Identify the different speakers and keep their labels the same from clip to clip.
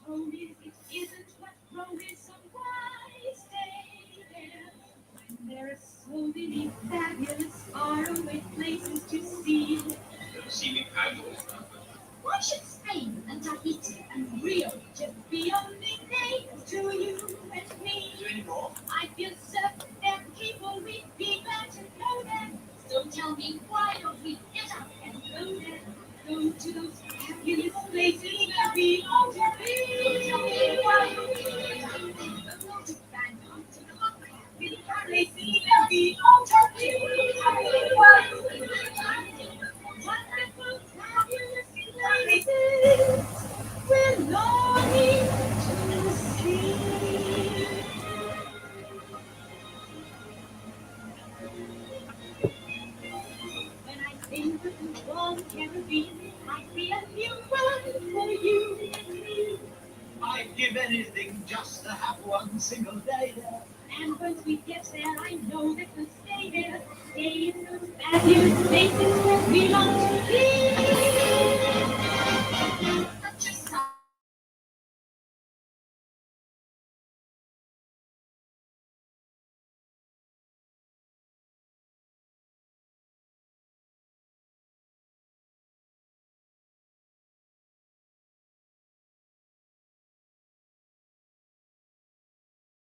Speaker 1: road is, it isn't what road is, so why stay there? When there are so many fabulous faraway places to see. Why should Spain and Tahiti and Rio just be only names to you and me? I feel certain there are people we'd be glad to know there. So tell me, why don't we get up and go there? Go to those fabulous places where we ought to be. So tell me, why don't we get up and go to Bangkok, to the fabulous places where we ought to be? Why don't we get up and go to wonderful, fabulous places we're longing to see? When I think of the warm Caribbean, I see a new world for you and me. I'd give anything just to have one single day there. And once we get there, I know that we'll stay there. Stay in those fabulous places where we long to be. Such a sight to behold, so wonderful to see. When I think of the warm Caribbean, I see a new world for you and me. I'd give anything just to have one single day there.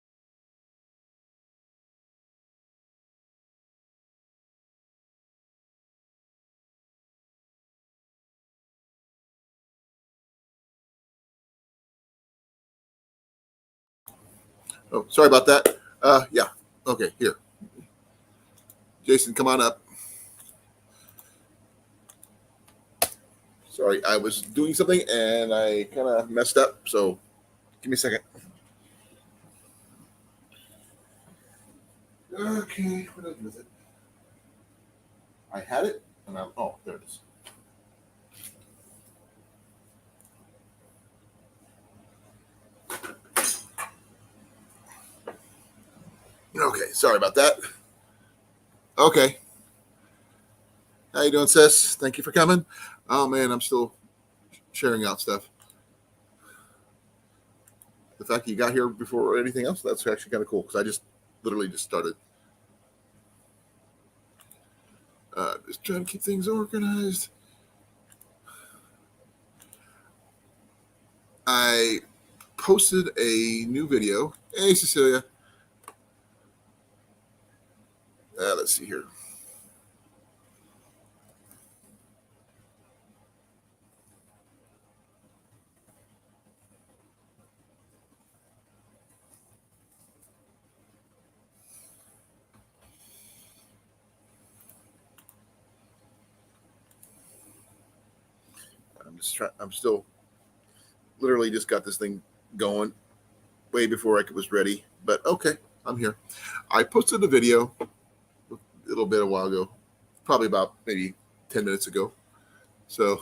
Speaker 1: And once we get there, I know that we'll stay there. Stay in those fabulous places where we long to be.
Speaker 2: Oh, sorry about that. Yeah. Okay, here. Jason, come on up. Sorry, I was doing something and I kind of messed up. So give me a second. Okay, what did I do with it? I had it, and I'm. Oh, there it is. Okay, sorry about that. Okay, how you doing, sis? Thank you for coming. Oh man, I'm still sharing out stuff. The fact that you got here before anything else, that's actually kind of cool because I just literally just started. Just trying to keep things organized. I posted a new video. Hey, Cecilia. Let's see here. I'm just trying. I'm still literally just got this thing going way before I was ready. But okay, I'm here. I posted a video a little bit a while ago, probably about maybe 10 minutes ago. So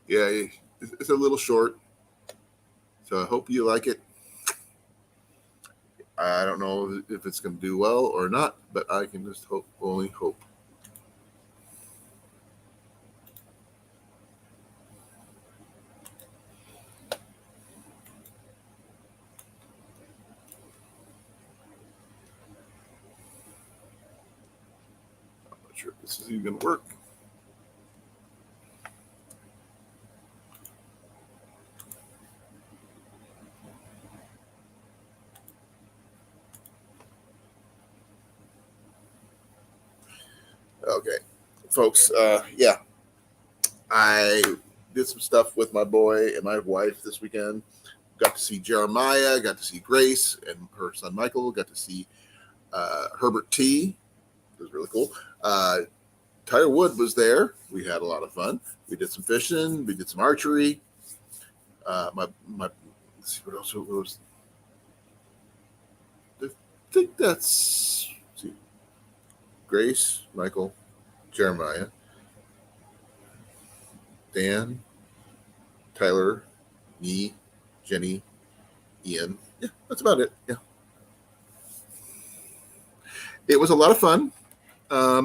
Speaker 2: yeah, it's a little short. So I hope you like it. I don't know if it's going to do well or not, but I can just hope, only hope. I'm not sure if this is even going to work. Okay, folks. Yeah, I did some stuff with my boy and my wife this weekend. Got to see Jeremiah. Got to see Grace and her son Michael. Got to see Herbert T. It was really cool. Tyler Wood was there. We had a lot of fun. We did some fishing. We did some archery. My let's see what else it was. I think that's let's see, Grace, Michael, Jeremiah, Dan, Tyler, me, Jenny, Ian. Yeah, that's about it. Yeah, it was a lot of fun. Give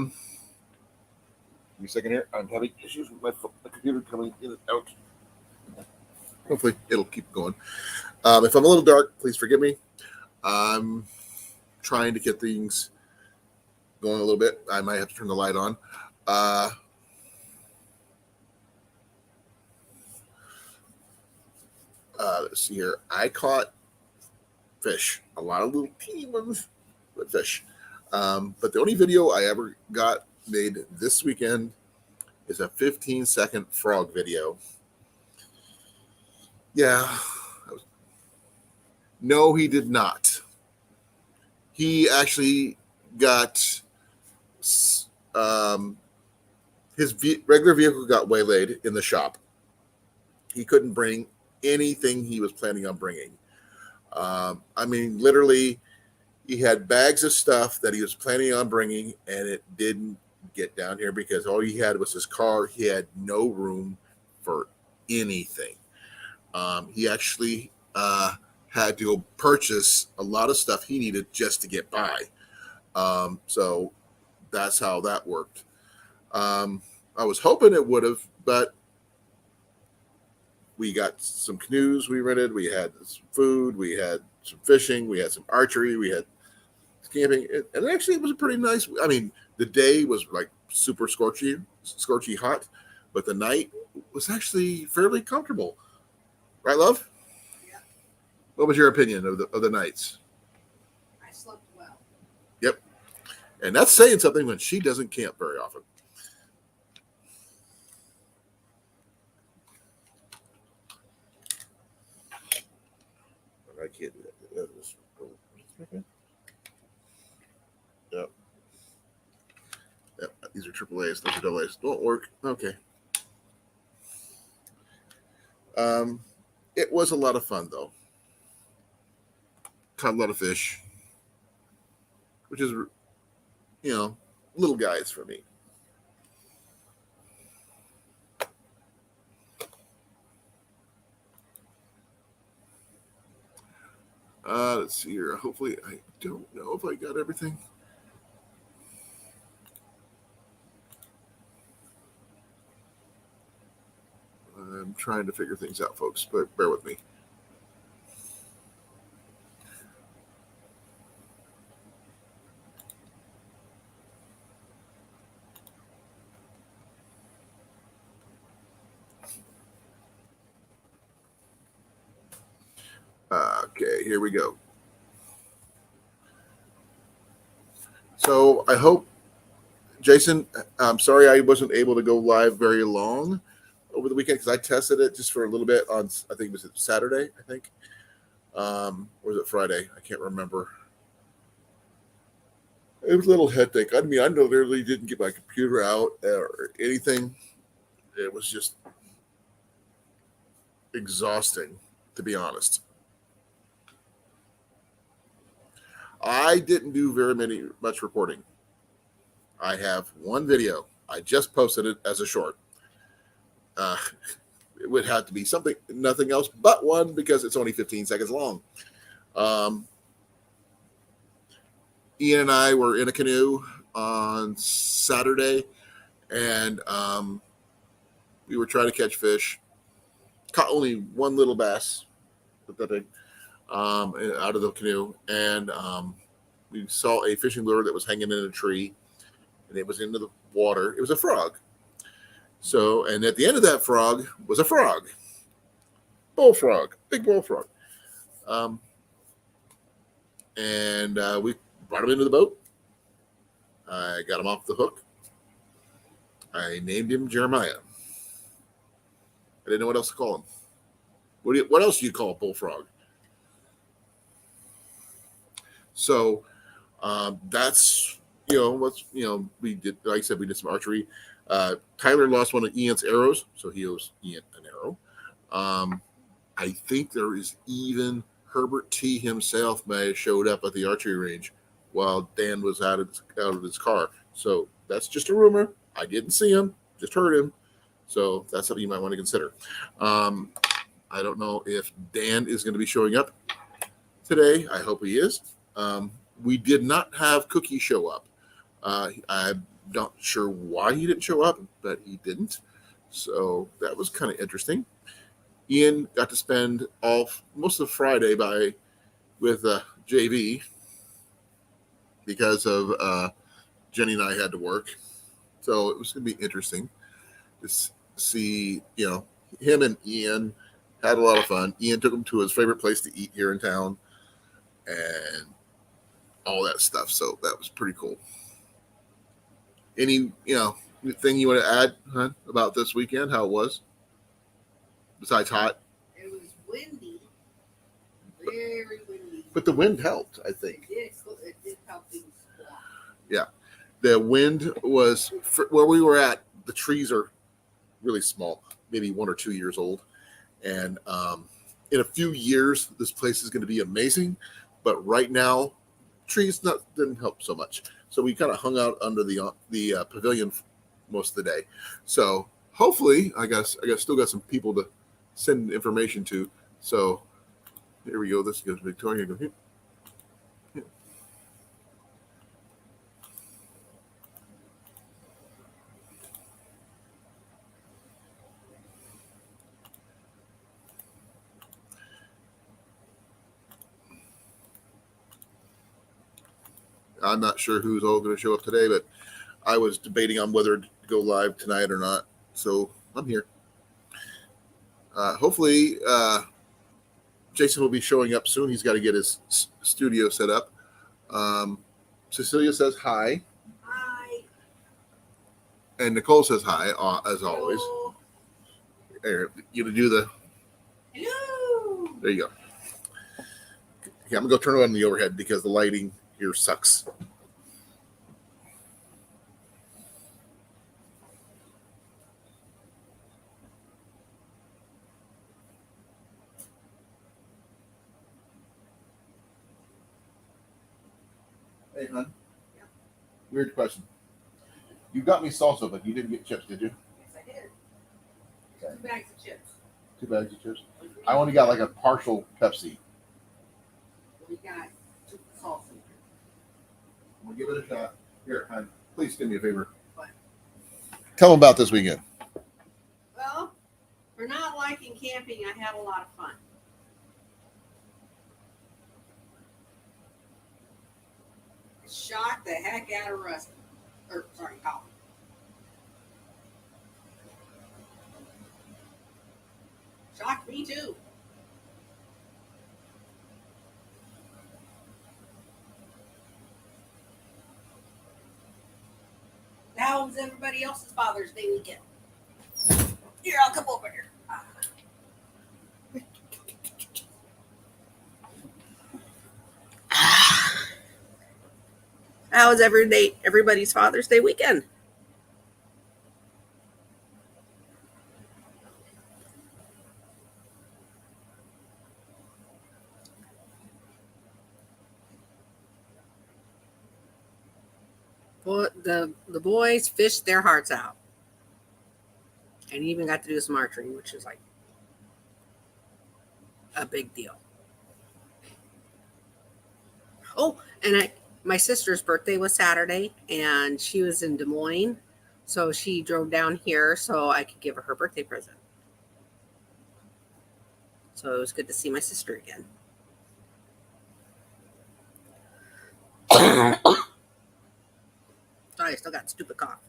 Speaker 2: me a second here. I'm having issues with my computer coming in and out. hopefully it'll keep going. If I'm a little dark, please forgive me. I'm trying to get things going a little bit. I might have to turn the light on. Uh, let's see here. I caught fish, a lot of little teeny ones, but fish. But the only video I ever got made this weekend is a 15-second frog video. Yeah. No, he did not. He actually got his regular vehicle got waylaid in the shop. He couldn't bring anything he was planning on bringing. I mean, literally, he had bags of stuff that he was planning on bringing, and it didn't get down here because all he had was his car. He had no room for anything. He actually had to go purchase a lot of stuff he needed just to get by. So that's how that worked. I was hoping it would have, but we got some canoes we rented. We had some food. We had some fishing. We had some archery. We had camping. And actually, it was a pretty nice. I mean, the day was like super scorchy hot, but the night was actually fairly comfortable. Right, love?
Speaker 1: Yeah.
Speaker 2: What was your opinion of the nights?
Speaker 1: I slept well.
Speaker 2: Yep. And that's saying something when she doesn't camp very often. I can't do that. Yep. Yep. These are triple A's. Those are double A's. Don't work. Okay. It was a lot of fun though. Caught a lot of fish, which is, little guys for me. Let's see here. Hopefully, I don't know if I got everything. I'm trying to figure things out, folks, but bear with me. Okay, here we go. So I hope, Jason, I'm sorry I wasn't able to go live very long over the weekend because I tested it just for a little bit on, I think, was it Saturday, I think? Or was it Friday? I can't remember. It was a little hectic. I mean, I literally didn't get my computer out or anything. It was just exhausting, to be honest. I didn't do very much reporting. I have one video. I just posted it as a short. It would have to be nothing else but one because it's only 15 seconds long. Ian and I were in a canoe on Saturday, and we were trying to catch fish. Caught only one little bass, not that big, out of the canoe, and we saw a fishing lure that was hanging in a tree, and it was into the water. It was a frog. So, and at the end of that frog was a frog, bullfrog, big bullfrog. And we brought him into the boat. I got him off the hook. I named him Jeremiah. I didn't know what else to call him. What else do you call a bullfrog? So that's we did. Like I said, we did some archery. Tyler lost one of Ian's arrows, so he owes Ian an arrow. I think there is even Herbert T. himself may have showed up at the archery range while Dan was out of his car. So that's just a rumor. I didn't see him, just heard him. So that's something you might want to consider. I don't know if Dan is going to be showing up today. I hope he is. We did not have Cookie show up. I'm not sure why he didn't show up, but he didn't. So that was kind of interesting. Ian got to spend most of Friday with JV because of Jenny and I had to work. So it was going to be interesting to see, him and Ian had a lot of fun. Ian took him to his favorite place to eat here in town and all that stuff. So that was pretty cool. Any, thing you want to add, huh, about this weekend, how it was? Besides hot?
Speaker 3: It was windy. Very windy.
Speaker 2: But the wind helped, I think.
Speaker 3: It did help things.
Speaker 2: Yeah. The wind was, where we were at, the trees are really small, maybe 1 or 2 years old. And in a few years, this place is going to be amazing. But right now, trees didn't help so much. So we kind of hung out under the pavilion most of the day. So hopefully, I still got some people to send information to. So here we go. This goes Victoria. Go here. I'm not sure who's all going to show up today, but I was debating on whether to go live tonight or not. So I'm here. Hopefully, Jason will be showing up soon. He's got to get his studio set up. Cecilia says hi.
Speaker 3: Hi.
Speaker 2: And Nicole says hi, as always. There, you to do the.
Speaker 3: Hello.
Speaker 2: There you go. Yeah, I'm going to go turn on the overhead because the lighting here sucks. Hey, hon.
Speaker 3: Yeah.
Speaker 2: Weird question. You got me salsa, but you didn't get chips, did you?
Speaker 3: Yes, I did.
Speaker 2: Okay.
Speaker 3: 2 bags of chips.
Speaker 2: 2 bags of chips. I only got like a partial Pepsi.
Speaker 3: We got 2 salsa.
Speaker 2: We'll give it a shot. Here, hon, please do me a favor.
Speaker 3: What?
Speaker 2: Tell them about this weekend.
Speaker 3: Well, for not liking camping, I had a lot of fun. Shocked the heck out of Rusty. Colan. Shocked me too. How was everybody else's Father's Day weekend? Here, I'll come over here. How was everybody's Father's Day weekend? Well, the boys fished their hearts out. And even got to do some archery, which is like a big deal. Oh, and my sister's birthday was Saturday, and she was in Des Moines, so she drove down here so I could give her birthday present. So it was good to see my sister again. Sorry, I still got stupid cough.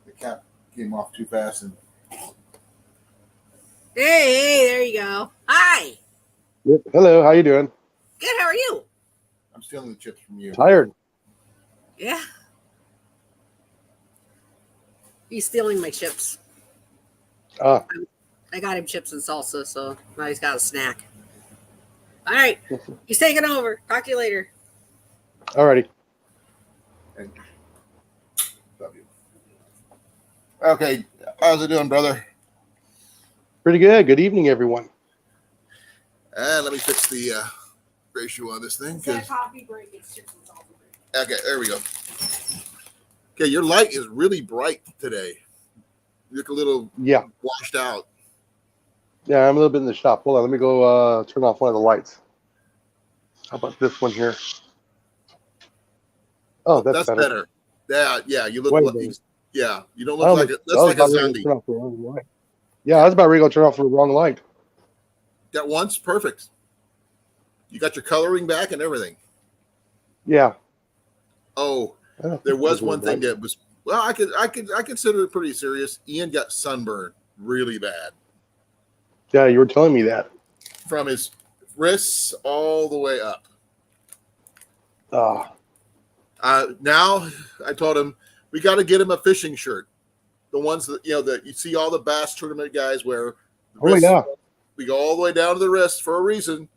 Speaker 2: The cap came off too fast and.
Speaker 3: Hey, there you go. Hi.
Speaker 4: Yep. Hello, how you doing?
Speaker 3: Good, how are you?
Speaker 2: I'm stealing the chips from you.
Speaker 4: Tired.
Speaker 3: Yeah. He's stealing my chips.
Speaker 4: Ah,
Speaker 3: I got him chips and salsa, so now he's got a snack. All right. He's taking over. Talk to you later.
Speaker 4: alrighty.
Speaker 2: And love you. Okay, how's it doing, brother?
Speaker 4: Pretty good. Good evening, everyone.
Speaker 2: And let me fix the ratio on this thing.
Speaker 3: Instead of coffee break, it's chips and salsa break.
Speaker 2: Okay, there we go. Okay, your light is really bright today. You look a little
Speaker 4: Yeah.
Speaker 2: washed out.
Speaker 4: Yeah, I'm a little bit in the shop. Hold on, let me go turn off one of the lights. How about this one here? Oh,
Speaker 2: Oh,
Speaker 4: that's
Speaker 2: that's
Speaker 4: better.
Speaker 2: better. Yeah. You look
Speaker 4: Way
Speaker 2: like
Speaker 4: better.
Speaker 2: you don't
Speaker 4: I
Speaker 2: look like
Speaker 4: almost,
Speaker 2: a
Speaker 4: I
Speaker 2: that's
Speaker 4: was
Speaker 2: like a
Speaker 4: about ready to
Speaker 2: zombie.
Speaker 4: turn off the wrong light. Yeah, I
Speaker 2: Yeah,
Speaker 4: was about ready to go turn off the wrong light.
Speaker 2: that once perfect. You got your coloring back and everything.
Speaker 4: Yeah.
Speaker 2: Oh,
Speaker 4: I don't
Speaker 2: there
Speaker 4: think it was
Speaker 2: was
Speaker 4: really
Speaker 2: one thing
Speaker 4: bright.
Speaker 2: that was well, I consider it pretty serious. Ian got sunburned really bad
Speaker 4: Yeah, you were telling me that.
Speaker 2: from his wrists all the way up.
Speaker 4: Ah,
Speaker 2: Now I told him we got to get him a fishing shirt. The ones that that you see all the bass tournament guys wear. The
Speaker 4: oh
Speaker 2: wrists,
Speaker 4: yeah.
Speaker 2: we go all the way down to the wrist for a reason.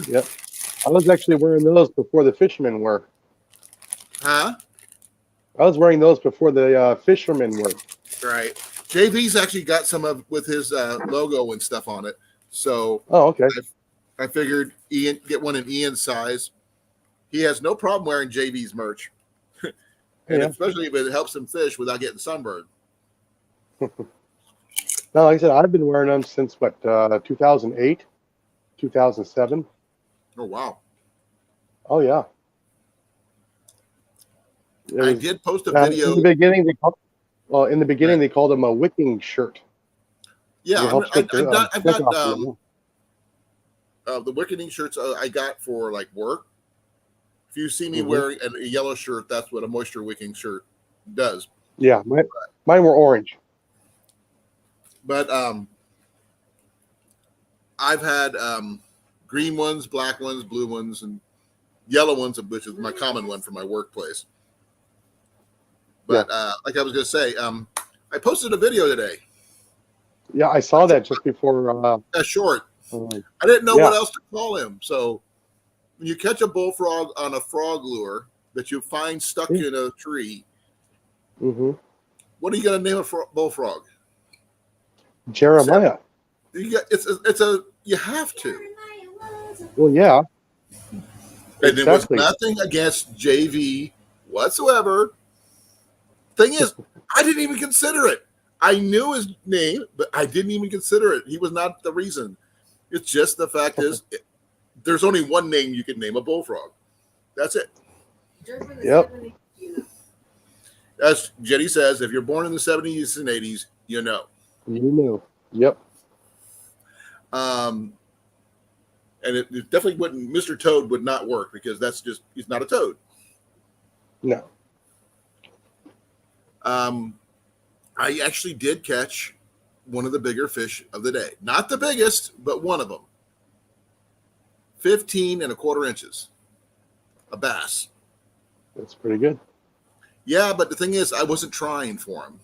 Speaker 4: Yep. I was actually wearing those before the fishermen were.
Speaker 2: Huh?
Speaker 4: I was wearing those before the fishermen were.
Speaker 2: Right. JV's actually got some of with his logo and stuff on it. So
Speaker 4: Oh, okay.
Speaker 2: I figured Ian get one in Ian's size. He has no problem wearing JV's merch, and
Speaker 4: Yeah.
Speaker 2: especially if it helps him fish without getting sunburned.
Speaker 4: No, like I said, I've been wearing them since what 2008, 2007.
Speaker 2: Oh wow!
Speaker 4: Oh yeah. It
Speaker 2: I
Speaker 4: was
Speaker 2: did post a
Speaker 4: in the
Speaker 2: video.
Speaker 4: beginning. In the beginning
Speaker 2: Right.
Speaker 4: they called them a wicking shirt.
Speaker 2: Yeah,
Speaker 4: It helps take the
Speaker 2: I've
Speaker 4: sweat
Speaker 2: got
Speaker 4: off you.
Speaker 2: the wickening shirts I got for like work. If you see me
Speaker 4: Hmm.
Speaker 2: wearing a yellow shirt, that's what a moisture wicking shirt does.
Speaker 4: Yeah, mine were orange.
Speaker 2: But I've had green ones, black ones, blue ones, and yellow ones, which is my common one for my workplace.
Speaker 4: Yeah,
Speaker 2: But like I was going to say, I posted a video today,
Speaker 4: yeah, I saw that just before.
Speaker 2: a short.
Speaker 4: Um,
Speaker 2: I didn't know what
Speaker 4: yeah.
Speaker 2: else to call him. So when you catch a bullfrog on a frog lure that you find stuck
Speaker 4: Yeah.
Speaker 2: in a tree,
Speaker 4: Hmm.
Speaker 2: what are you going to name a bullfrog?
Speaker 4: Jeremiah.
Speaker 2: You have to.
Speaker 4: Well, yeah,
Speaker 2: And it was
Speaker 4: exactly.
Speaker 2: nothing against JV whatsoever. Thing is, I didn't even consider it. I knew his name, but I didn't even consider it. He was not the reason. It's just the fact is, there's only one name you can name a bullfrog. That's it.
Speaker 4: Yep.
Speaker 2: As Jenny says, if you're born in the 70s and 80s, you know.
Speaker 4: You knew. Yep.
Speaker 2: And it definitely wouldn't. Mr. Toad would not work because he's not a toad.
Speaker 4: No.
Speaker 2: I actually did catch one of the bigger fish of the day. Not the biggest, but one of them. 15 and a quarter inches. A bass.
Speaker 4: That's pretty good.
Speaker 2: Yeah, but the thing is, I wasn't trying for him.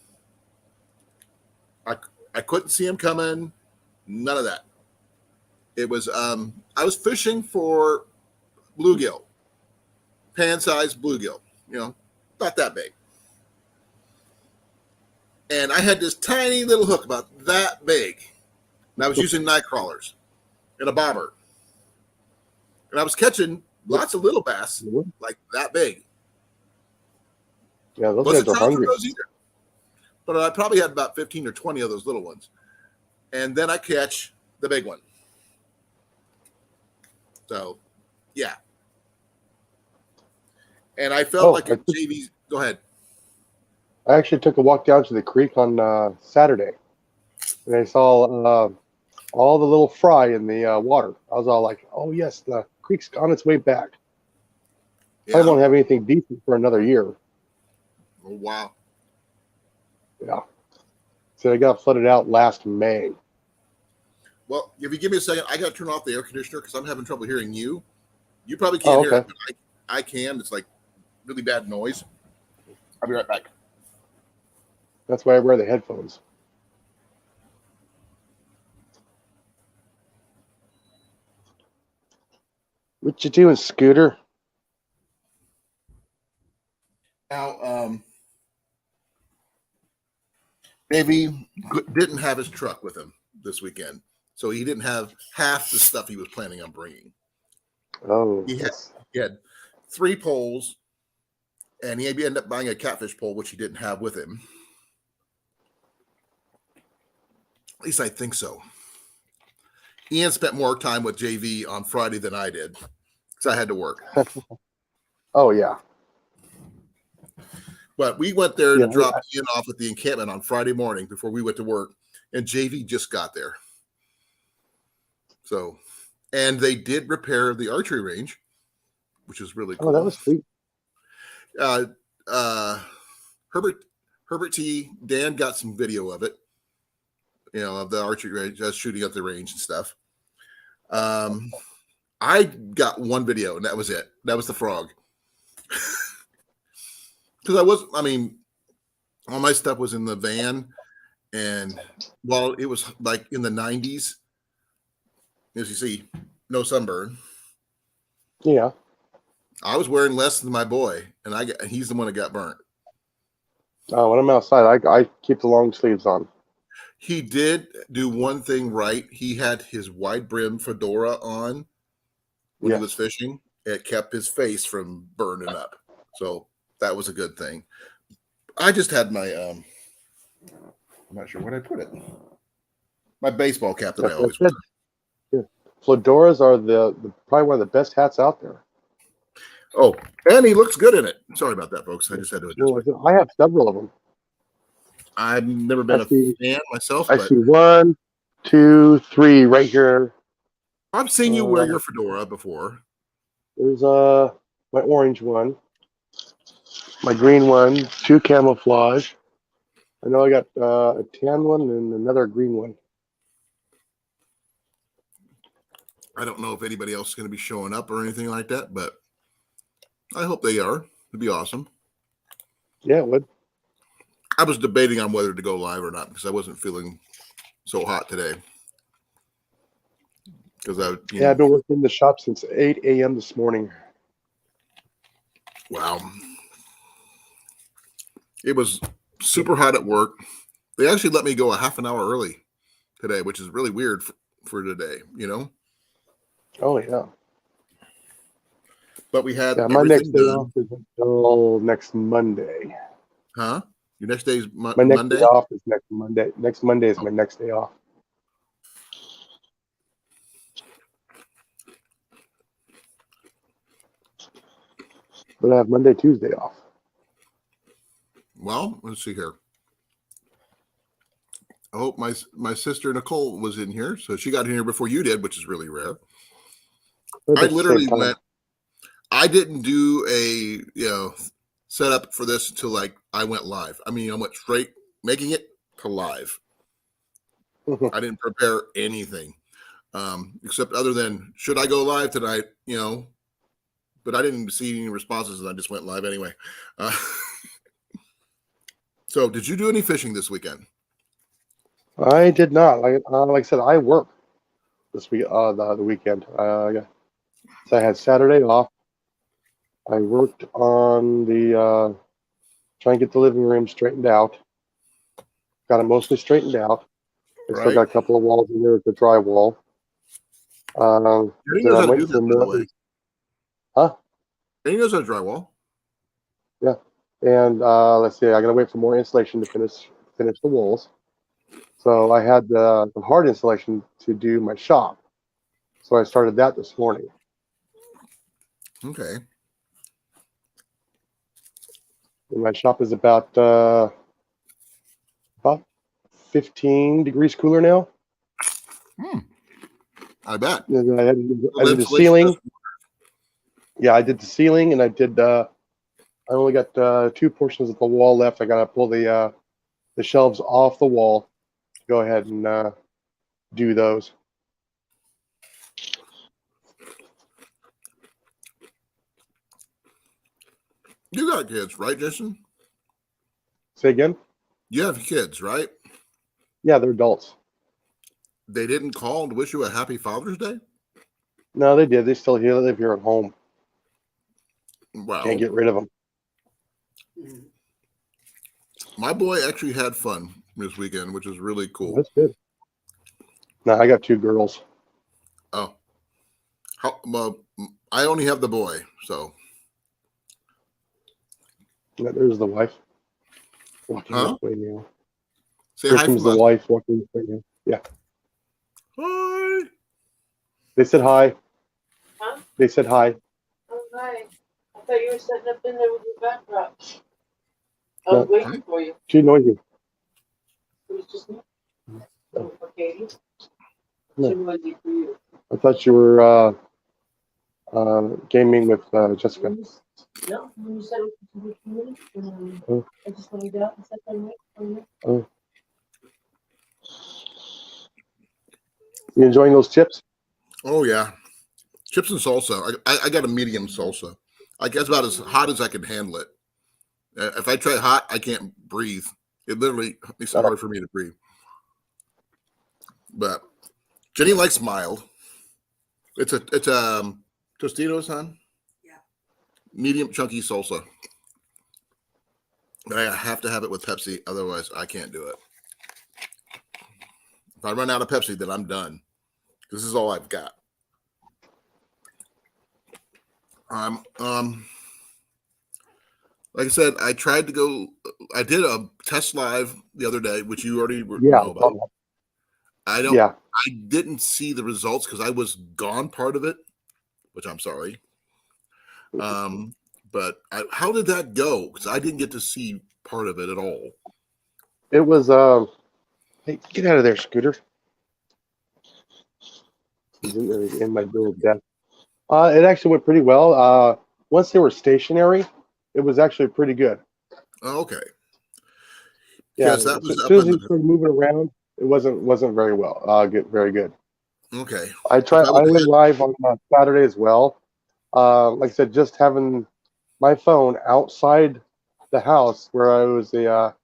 Speaker 2: I couldn't see him coming. None of that. It was I was fishing for bluegill. Pan-sized bluegill. Not that big. And I had this tiny little hook about that big. And I was using night crawlers and a bobber. And I was catching lots of little bass like that big.
Speaker 4: Yeah, those
Speaker 2: Wasn't
Speaker 4: guys are
Speaker 2: trying for
Speaker 4: hungry.
Speaker 2: those either. But I probably had about 15 or 20 of those little ones. And then I catch the big one. So, yeah. And I felt like a JV. Go ahead.
Speaker 4: I actually took a walk down to the creek on Saturday, and I saw all the little fry in the water. I was all like, "Oh yes, the creek's on its way back."
Speaker 2: Yeah.
Speaker 4: I won't have anything decent for another year.
Speaker 2: Oh, wow.
Speaker 4: Yeah. So I got flooded out last May.
Speaker 2: Well, if you give me a second, I got to turn off the air conditioner because I'm having trouble hearing you. You probably can't hear it, but I can. It's like really bad noise. I'll be right back.
Speaker 4: That's why I wear the headphones. What you doing, Scooter?
Speaker 2: Now, Davey didn't have his truck with him this weekend, so he didn't have half the stuff he was planning on bringing.
Speaker 4: Oh,
Speaker 2: He had 3 poles, and he ended up buying a catfish pole, which he didn't have with him. At least I think so. Ian spent more time with JV on Friday than I did because I had to work.
Speaker 4: Oh yeah.
Speaker 2: But we went there
Speaker 4: Yeah.
Speaker 2: to drop Ian off at the encampment on Friday morning before we went to work, and JV just got there. So, and they did repair the archery range, which is really cool.
Speaker 4: Oh, that was sweet.
Speaker 2: Herbert T. Dan got some video of it, of the archery range, just shooting at the range and stuff. I got one video, and that was it. That was the frog. Because all my stuff was in the van, and while it was like in the 90s, as you see, no sunburn.
Speaker 4: Yeah.
Speaker 2: I was wearing less than my boy, and he's the one that got burnt.
Speaker 4: Oh, when I'm outside, I keep the long sleeves on.
Speaker 2: He did do one thing right. He had his wide brim fedora on when he was fishing. It kept his face from burning up. So that was a good thing. I just had my, I'm not sure where I put it. My baseball cap that I always wear.
Speaker 4: Yeah. Fedoras are the probably one of the best hats out there.
Speaker 2: Oh, and he looks good in it. Sorry about that, folks. I just had to adjust.
Speaker 4: I have several of them.
Speaker 2: I've never been a fan myself.
Speaker 4: I see 1, 2, 3 right here.
Speaker 2: I've seen you wear your fedora before.
Speaker 4: There's my orange one, my green one, 2 camouflage. I know I got a tan one and another green one.
Speaker 2: I don't know if anybody else is going to be showing up or anything like that, but I hope they are. It'd be awesome.
Speaker 4: Yeah, it would.
Speaker 2: I was debating on whether to go live or not because I wasn't feeling so hot today. Because I've been
Speaker 4: working in the shop since 8 a.m. this morning.
Speaker 2: Wow. It was super hot at work. They actually let me go a half an hour early today, which is really weird for today,
Speaker 4: Oh, yeah.
Speaker 2: But we had
Speaker 4: my next day
Speaker 2: done.
Speaker 4: off is until next Monday.
Speaker 2: Huh? Your next day is
Speaker 4: my next
Speaker 2: Monday?
Speaker 4: day off is next Monday. Next Monday is my next day off. But I have Monday, Tuesday off.
Speaker 2: Well, let's see here. I hope my sister Nicole was in here, so she got in here before you did, which is really rare. I literally went. I didn't do a setup for this until I went live. I went straight making it to live. I didn't prepare anything except other than should I go live tonight? But I didn't see any responses, and I just went live anyway. So, did you do any fishing this weekend?
Speaker 4: I did not. Like I said, I work this week. The weekend. So I had Saturday off. I worked on the trying to get the living room straightened out. Got it mostly straightened out. I still got a couple of walls in there with the drywall.
Speaker 2: He knows how to do that, by the way.
Speaker 4: Huh?
Speaker 2: He knows how to drywall.
Speaker 4: Yeah. And let's see, I gotta wait for more insulation to finish the walls. So I had the hard insulation to do my shop. So I started that this morning.
Speaker 2: Okay.
Speaker 4: And my shop is about 15 degrees cooler now.
Speaker 2: I bet.
Speaker 4: And I did the ceiling. Yeah, I did the ceiling, and I did. I only got 2 portions of the wall left. I gotta pull the shelves off the wall. Go ahead and do those.
Speaker 2: You got kids, right, Jason?
Speaker 4: Say again?
Speaker 2: You have kids, right?
Speaker 4: Yeah, they're adults.
Speaker 2: They didn't call to wish you a happy Father's Day?
Speaker 4: No, they did. They still live here at home.
Speaker 2: Wow.
Speaker 4: Can't get rid of them.
Speaker 2: My boy actually had fun this weekend, which is really cool.
Speaker 4: That's good. No, I got 2 girls.
Speaker 2: Oh. Well, I only have the boy, so.
Speaker 4: Yeah, there's the wife. Walking
Speaker 2: Huh?
Speaker 4: this way now.
Speaker 2: Say
Speaker 4: Here
Speaker 2: hi
Speaker 4: comes
Speaker 2: from
Speaker 4: the
Speaker 2: us.
Speaker 4: wife walking this way now. Yeah.
Speaker 2: Hi.
Speaker 4: They said hi.
Speaker 5: Huh?
Speaker 4: They said hi.
Speaker 5: Oh, hi. I thought you were setting up in there with your backdrop. I
Speaker 4: No.
Speaker 5: was waiting for you.
Speaker 4: Too noisy.
Speaker 5: It was just me. Oh, for Katie.
Speaker 4: No.
Speaker 5: Too noisy for you.
Speaker 4: I thought you were gaming with Jessica.
Speaker 5: No, when you said it was a few minutes,
Speaker 4: Oh.
Speaker 5: I just laid out and sat there and waited for you.
Speaker 4: Oh. You enjoying those chips?
Speaker 2: Oh yeah, chips and salsa. I got a medium salsa. I guess about as hot as I can handle it. If I try hot, I can't breathe. It literally makes it hard for me to breathe. But Jenny likes mild. It's Tostitos, huh?
Speaker 3: Yeah.
Speaker 2: Medium chunky salsa. But I have to have it with Pepsi, otherwise I can't do it. If I run out of Pepsi, then I'm done. This is all I've got. Like I said, I tried to go. I did a test live the other day, which you already know about. I don't.
Speaker 4: Yeah.
Speaker 2: I didn't see the results because I was gone part of it, which I'm sorry. But how did that go? Because I didn't get to see part of it at all.
Speaker 4: It was hey, get out of there, Scooter. He's in my little desk. It actually went pretty well. Once they were stationary, it was actually pretty good.
Speaker 2: Oh, okay.
Speaker 4: Yeah.
Speaker 2: Because that was
Speaker 4: As
Speaker 2: up
Speaker 4: soon as
Speaker 2: in
Speaker 4: he started moving around, it wasn't very well. Very good.
Speaker 2: Okay.
Speaker 4: I went live on Saturday as well. Like I said, just having my phone outside the house where I was, the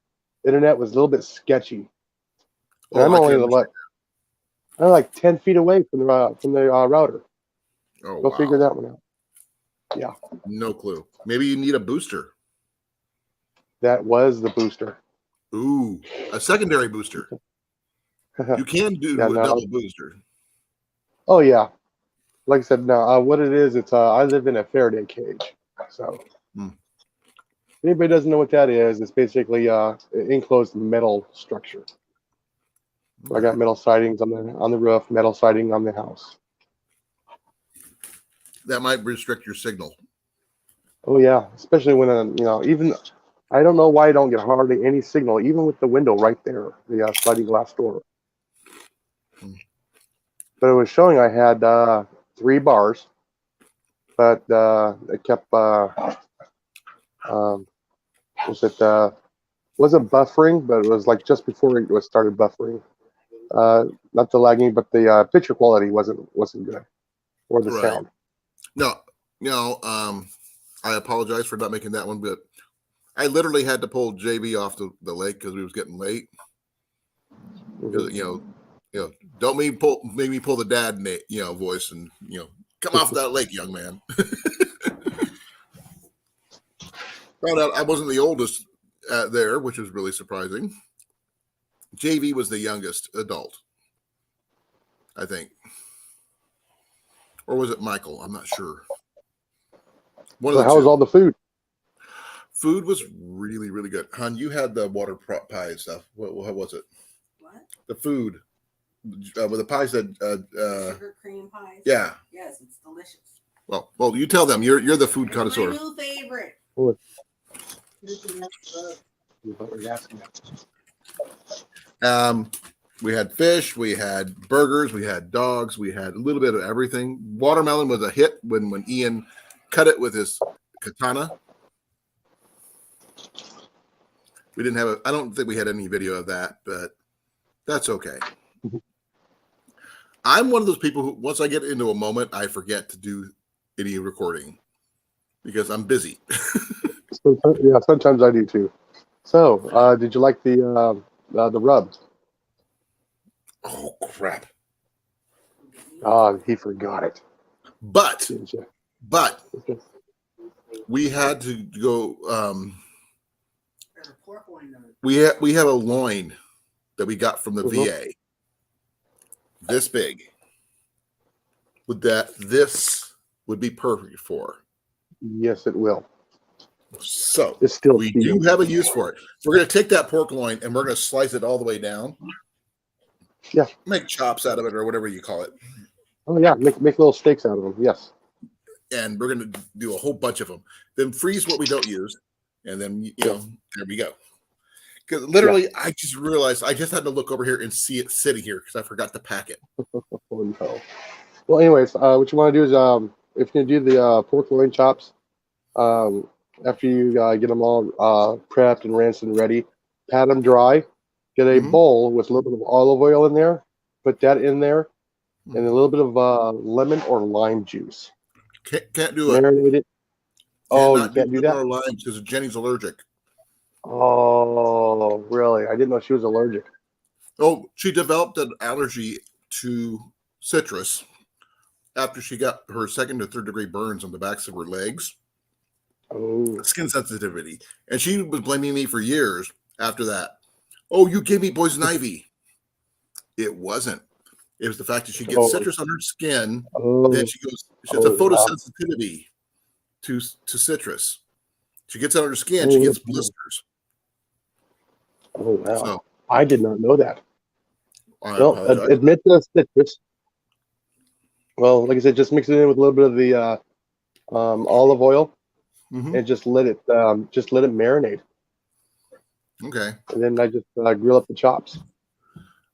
Speaker 4: internet was a little bit sketchy. And I'm only like 10 feet away from the router.
Speaker 2: Oh,
Speaker 4: Go
Speaker 2: wow.
Speaker 4: figure that one out. Yeah.
Speaker 2: No clue. Maybe you need a booster.
Speaker 4: That was the booster.
Speaker 2: Ooh, a secondary booster. You can do a double booster.
Speaker 4: Oh yeah. Like I said, no. What it is, it's I live in a Faraday cage. So if anybody doesn't know what that is, it's basically an enclosed metal structure. So I got metal sidings on the roof, metal siding on the house.
Speaker 2: That might restrict your signal.
Speaker 4: Oh yeah, especially when even I don't know why I don't get hardly any signal, even with the window right there, the sliding glass door. But it was showing I had 3 bars, but it kept wasn't buffering, but it was like just before it was started buffering. Not the lagging, but the picture quality wasn't good, or the sound.
Speaker 2: No, I apologize for not making that one, but I literally had to pull JB off the lake because we was getting late.
Speaker 4: Mm-hmm.
Speaker 2: Don't make me pull the dad voice and come off that lake, young man. Found out I wasn't the oldest there, which was really surprising. JV was the youngest adult, I think, or was it Michael? I'm not sure.
Speaker 4: So how was all the food?
Speaker 2: Food was really, really good. Hon, you had the water pie and stuff. What was it?
Speaker 3: What?
Speaker 2: The food. With the pies that
Speaker 3: sugar cream pies.
Speaker 2: Yeah.
Speaker 3: Yes, it's delicious.
Speaker 2: Well, you tell them. You're the food connoisseur.
Speaker 3: My new favorite.
Speaker 2: We had fish, we had burgers, we had dogs, we had a little bit of everything. Watermelon was a hit when Ian cut it with his katana. We didn't have I don't think we had any video of that, but that's okay. I'm one of those people who, once I get into a moment, I forget to do any recording because I'm busy.
Speaker 4: Yeah, sometimes I do too. So, did you like the rub?
Speaker 2: Oh crap!
Speaker 4: He forgot it.
Speaker 2: But we had to go. We have a loin that we got from the VA. This big. This would be perfect for.
Speaker 4: Yes, it will.
Speaker 2: So
Speaker 4: it's still
Speaker 2: we do have a use for it. We're going to take that pork loin and we're going to slice it all the way down.
Speaker 4: Yeah.
Speaker 2: Make chops out of it or whatever you call it.
Speaker 4: Oh yeah, make little steaks out of them. Yes.
Speaker 2: and we're going to do a whole bunch of them. Then freeze what we don't use, and then there we go. Because literally, I just realized I just had to look over here and see it sitting here because I forgot to pack it.
Speaker 4: Oh no. Well, anyways, what you want to do is if you're gonna do the pork loin chops, after you get them all prepped and rinsed and ready, pat them dry. Get a bowl with a little bit of olive oil in there. Put that in there, and a little bit of lemon or lime juice.
Speaker 2: Can't do it.
Speaker 4: Marinate it. Oh, you can't do that?
Speaker 2: Our lime because Jenny's allergic.
Speaker 4: Oh, really? I didn't know she was allergic.
Speaker 2: Oh, she developed an allergy to citrus after she got her 2nd or 3rd degree burns on the backs of her legs.
Speaker 4: Oh.
Speaker 2: Skin sensitivity. And she was blaming me for years after that. Oh, you gave me poison ivy. It wasn't. It was the fact that she gets citrus on her skin. Then she has a photosensitivity to citrus. She gets it on her skin. She gets blisters.
Speaker 4: Oh, wow.
Speaker 2: So,
Speaker 4: I did not know that.
Speaker 2: Well,
Speaker 4: admit the citrus. Well, like I said, just mix it in with a little bit of the olive oil, and just let it marinate.
Speaker 2: Okay.
Speaker 4: And then I just grill up the chops.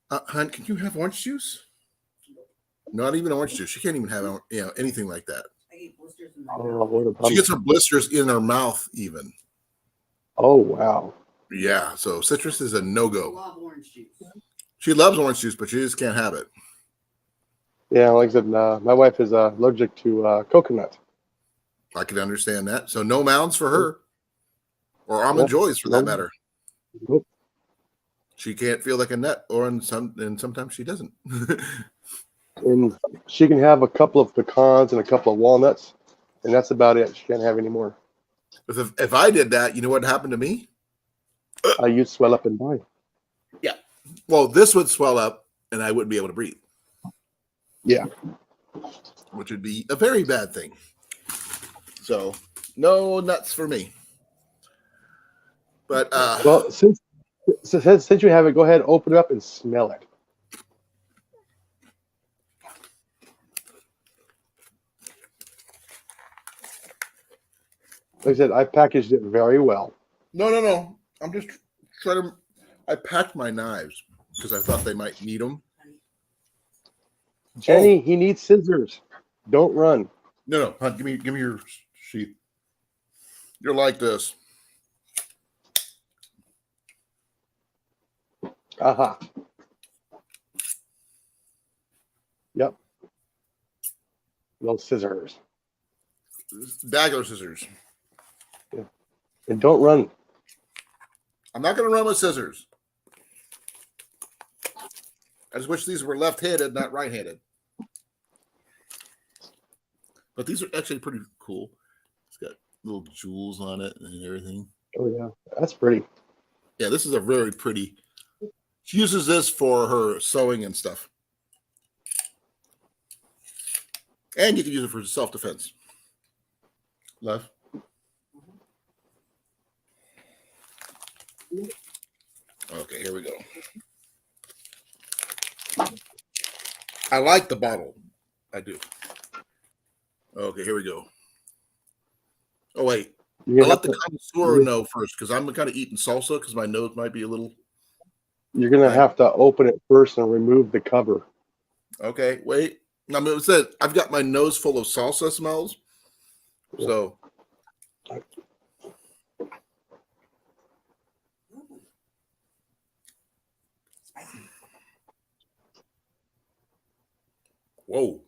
Speaker 2: Hon, can you have orange juice? Not even orange juice. She can't even have anything like that. She gets her blisters in her mouth even.
Speaker 4: Oh wow.
Speaker 2: Yeah. So citrus is a no-go. She loves orange juice, but she just can't have it.
Speaker 4: Yeah, like I said, my wife is allergic to coconut.
Speaker 2: I can understand that. So no mounds for her, or almond joys for that matter.
Speaker 4: Nope.
Speaker 2: She can't feel like a nut, and sometimes she doesn't.
Speaker 4: And she can have a couple of pecans and a couple of walnuts, and that's about it. She can't have any more.
Speaker 2: If I did that, you know what happened to me?
Speaker 4: You'd swell up and die.
Speaker 2: Yeah. Well, this would swell up, and I wouldn't be able to breathe.
Speaker 4: Yeah.
Speaker 2: Which would be a very bad thing. So, no nuts for me. But
Speaker 4: well, since you have it, go ahead, open it up and smell it. Like I said, I packaged it very well.
Speaker 2: No. I'm just trying to. I packed my knives because I thought they might need them.
Speaker 4: Jenny, he needs scissors. Don't run.
Speaker 2: No, hon, give me your sheath. You're like this.
Speaker 4: Aha. Yep. Those scissors.
Speaker 2: Dagger scissors.
Speaker 4: Yeah. And don't run.
Speaker 2: I'm not going to run with scissors. I just wish these were left-handed, not right-handed. But these are actually pretty cool. It's got little jewels on it and everything.
Speaker 4: Oh, yeah. That's pretty.
Speaker 2: Yeah, this is a very pretty. She uses this for her sewing and stuff. And you can use it for self-defense. Love. Okay, here we go. I like the bottle. I do. Okay, here we go. Oh, wait. I'll let the connoisseur know first because I'm kind of eating salsa because my nose might be a little.
Speaker 4: You're going to have to open it first and remove the cover.
Speaker 2: Okay, wait. I mean, it said I've got my nose full of salsa smells. So. Whoa.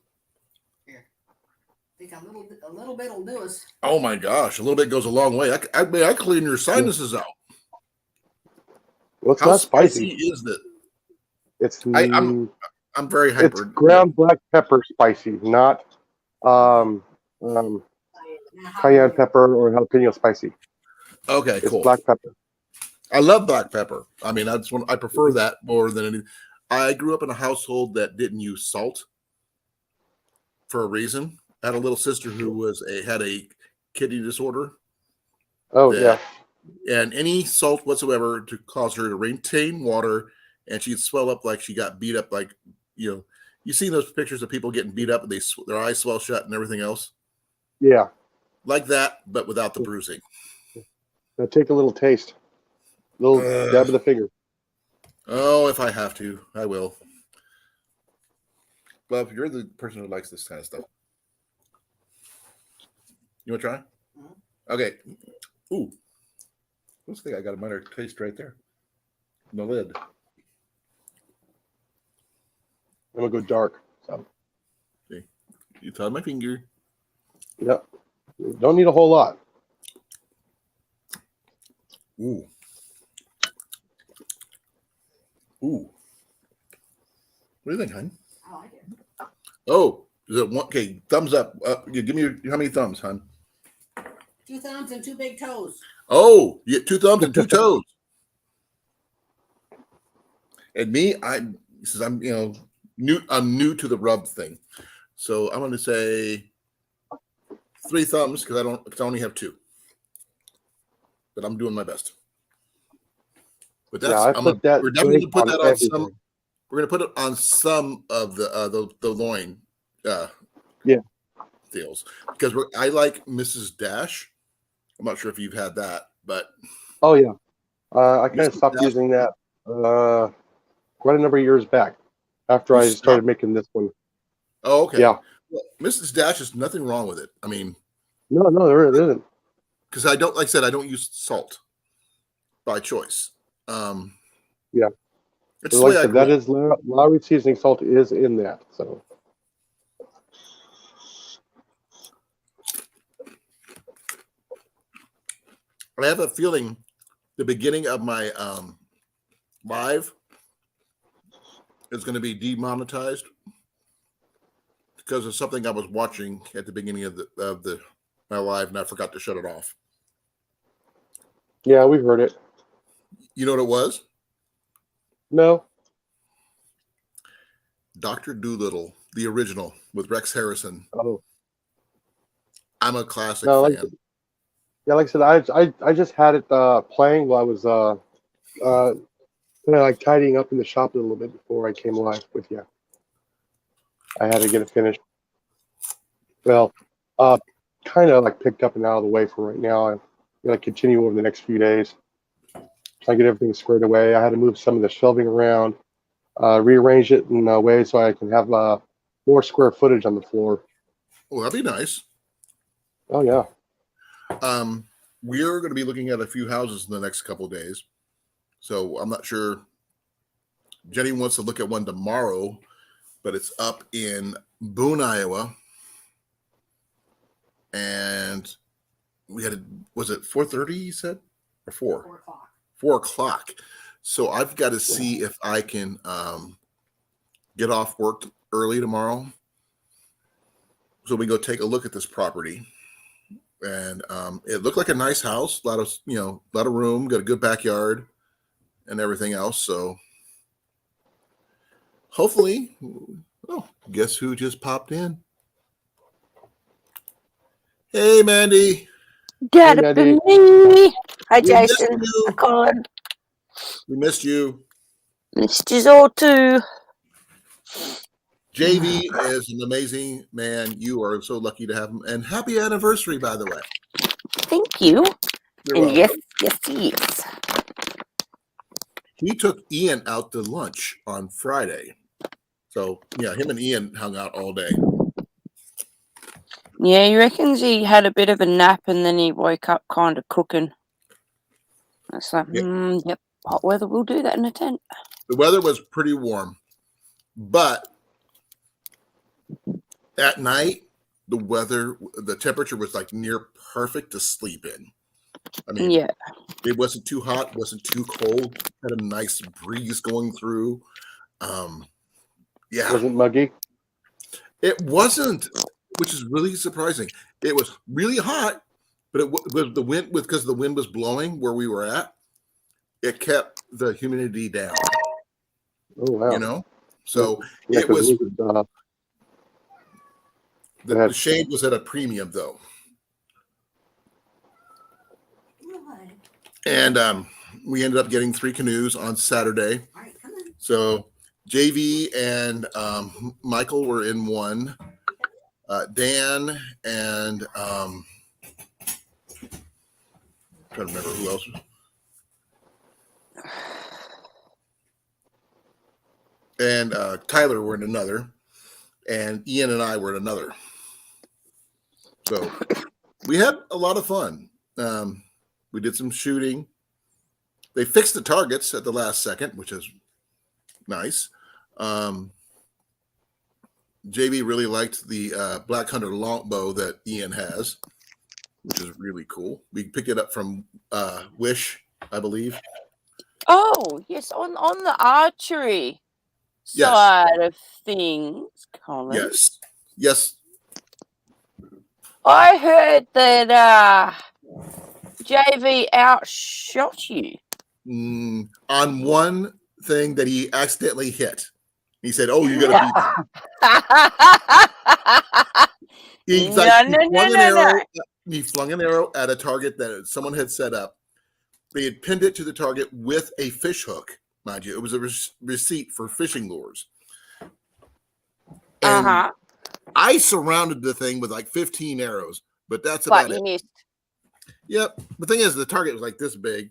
Speaker 3: Here. I think a little bit will do us.
Speaker 2: Oh my gosh, a little bit goes a long way. I clean your sinuses out.
Speaker 4: Well, it's not spicy.
Speaker 2: Is that?
Speaker 4: It's
Speaker 2: I'm very hyper.
Speaker 4: It's ground black pepper spicy, not cayenne pepper or jalapeno spicy.
Speaker 2: Okay,
Speaker 4: it's
Speaker 2: cool.
Speaker 4: Black pepper.
Speaker 2: I love black pepper. I mean, I prefer that more than anything. I grew up in a household that didn't use salt for a reason. I had a little sister who had a kidney disorder.
Speaker 4: Oh, yeah.
Speaker 2: And any salt whatsoever to cause her to retain water, and she'd swell up like she got beat up, like you You seen those pictures of people getting beat up and their eyes swell shut and everything else?
Speaker 4: Yeah.
Speaker 2: Like that, but without the bruising.
Speaker 4: Now take a little taste. Little dab of the finger.
Speaker 2: Oh, if I have to, I will. Well, you're the person who likes this kind of stuff. You want to try? Okay. Ooh. Looks like I got a minor taste right there. In the lid.
Speaker 4: I'm gonna go dark. So
Speaker 2: Okay. You tie my finger.
Speaker 4: yeah. Don't need a whole lot.
Speaker 2: Ooh. Ooh. What do you think, hon?
Speaker 3: I like it.
Speaker 2: Oh, is it one? Okay, thumbs up. You give me how many thumbs, hon?
Speaker 3: 2 thumbs and 2 big toes.
Speaker 2: Oh, you get 2 thumbs and 2 toes. And me, I'm new. I'm new to the rub thing, so I'm going to say 3 thumbs because I only have 2. But I'm doing my best. But that's
Speaker 4: Yeah, I put that.
Speaker 2: we're definitely going to put that on
Speaker 4: everything.
Speaker 2: some. We're going to put it on some of the loin.
Speaker 4: Yeah.
Speaker 2: Deals because I like Mrs. Dash. I'm not sure if you've had that, but
Speaker 4: Oh yeah. I kind of
Speaker 2: Mrs.
Speaker 4: stopped
Speaker 2: Dash-
Speaker 4: using that quite a number of years back after
Speaker 2: You
Speaker 4: I
Speaker 2: stopped?
Speaker 4: started making this one.
Speaker 2: Oh, okay.
Speaker 4: Yeah.
Speaker 2: Well, Mrs. Dash is nothing wrong with it. I mean,
Speaker 4: No, there isn't.
Speaker 2: because I don't, like I said, I don't use salt by choice.
Speaker 4: Yeah.
Speaker 2: It's
Speaker 4: But
Speaker 2: the
Speaker 4: like
Speaker 2: way
Speaker 4: I
Speaker 2: I
Speaker 4: said,
Speaker 2: grew
Speaker 4: that
Speaker 2: up.
Speaker 4: is Lowry seasoning salt is in that. So
Speaker 2: I have a feeling the beginning of my live is going to be demonetized because of something I was watching at the beginning of my live, and I forgot to shut it off.
Speaker 4: yeah, we've heard it.
Speaker 2: You know what it was?
Speaker 4: No.
Speaker 2: Dr. Doolittle, the original with Rex Harrison.
Speaker 4: Oh.
Speaker 2: I'm a classic
Speaker 4: No,
Speaker 2: fan.
Speaker 4: like I said, I just had it playing while I was kind of like tidying up in the shop a little bit before I came live with you. I had to get it finished. Well, kind of like picked up and out of the way for right now. I'm gonna continue over the next few days. Try to get everything squared away. I had to move some of the shelving around, rearrange it in a way so I can have more square footage on the floor.
Speaker 2: Oh, that'd be nice.
Speaker 4: Oh yeah.
Speaker 2: We're going to be looking at a few houses in the next couple of days. So I'm not sure. Jenny wants to look at one tomorrow, but it's up in Boone, Iowa. And we had, was it 4:30 you said? Or 4?
Speaker 3: 4 o'clock.
Speaker 2: 4 o'clock. So I've got to see if I can get off work early tomorrow. So we go take a look at this property. And it looked like a nice house, a lot of room, got a good backyard and everything else. So hopefully, guess who just popped in? Hey, Mandy.
Speaker 5: Gotta
Speaker 4: Hey,
Speaker 5: be
Speaker 4: Mandy.
Speaker 5: me. Hi,
Speaker 2: We missed
Speaker 5: Jason.
Speaker 2: you.
Speaker 5: Hi, Colin.
Speaker 2: We missed you.
Speaker 5: Missed you all too.
Speaker 2: JV is an amazing man. You are so lucky to have him. And happy anniversary, by the way.
Speaker 5: Thank you.
Speaker 2: You're
Speaker 5: And
Speaker 2: welcome.
Speaker 5: yes.
Speaker 2: He took Ian out to lunch on Friday. So, yeah, him and Ian hung out all day.
Speaker 5: Yeah, he reckons he had a bit of a nap and then he woke up kind of cooking. It's like, yep, hot weather will do that in a tent.
Speaker 2: The weather was pretty warm, but at night, the temperature was like near perfect to sleep in. I mean,
Speaker 5: Yeah.
Speaker 2: it wasn't too hot, wasn't too cold, had a nice breeze going through. Yeah.
Speaker 4: Wasn't muggy.
Speaker 2: It wasn't, which is really surprising. It was really hot, but it was the wind, because the wind was blowing where we were at. It kept the humidity down.
Speaker 4: Oh wow.
Speaker 2: You know, so
Speaker 4: yeah,
Speaker 2: it was.
Speaker 4: The
Speaker 2: shade was at a premium, though. And we ended up getting 3 canoes on Saturday.
Speaker 3: All right, come on.
Speaker 2: So JV and Michael were in one. Dan and trying to remember who else. And Tyler were in another, and Ian and I were in another. So we had a lot of fun. We did some shooting. They fixed the targets at the last second, which is nice. JB really liked the Black Hunter longbow that Ian has, which is really cool. We picked it up from Wish, I believe.
Speaker 5: Oh, yes, on the archery
Speaker 2: Yes.
Speaker 5: side of things, Colin.
Speaker 2: Yes.
Speaker 5: I heard that JV outshot you.
Speaker 2: On one thing that he accidentally hit. He said, "Oh, you're gonna beat me." He flung an arrow at a target that someone had set up. They had pinned it to the target with a fish hook, mind you. It was a receipt for fishing lures. And I surrounded the thing with like 15 arrows, but that's about it.
Speaker 5: Missed.
Speaker 2: Yep. The thing is, the target was like this big.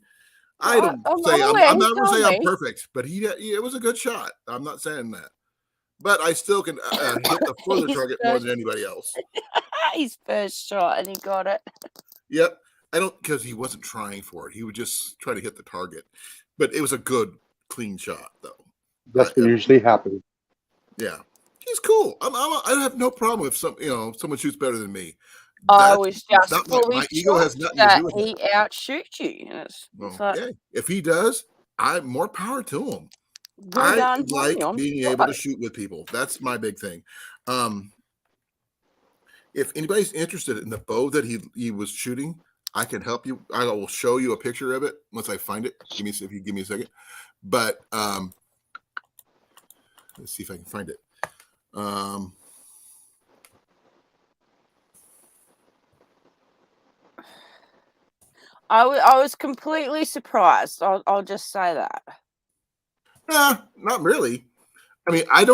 Speaker 2: I'm not going to say I'm perfect, but it was a good shot. I'm not saying that, but I still can hit the further target more than anybody else.
Speaker 5: His first shot, and he got it.
Speaker 2: Yep. Because he wasn't trying for it. He would just try to hit the target, but it was a good, clean shot, though.
Speaker 4: That's what usually happens.
Speaker 2: Yeah, he's cool. I have no problem if someone shoots better than me.
Speaker 5: I was just
Speaker 2: my ego has nothing to do with
Speaker 5: he outshoots you.
Speaker 2: Okay. If he does, I'm more power to him.
Speaker 5: I
Speaker 2: like being able to shoot with people. That's my big thing. If anybody's interested in the bow that he was shooting, I can help you. I will show you a picture of it once I find it. If you give me a second. But let's see if I can find it.
Speaker 5: I was completely surprised. I'll just say that.
Speaker 2: Not really. I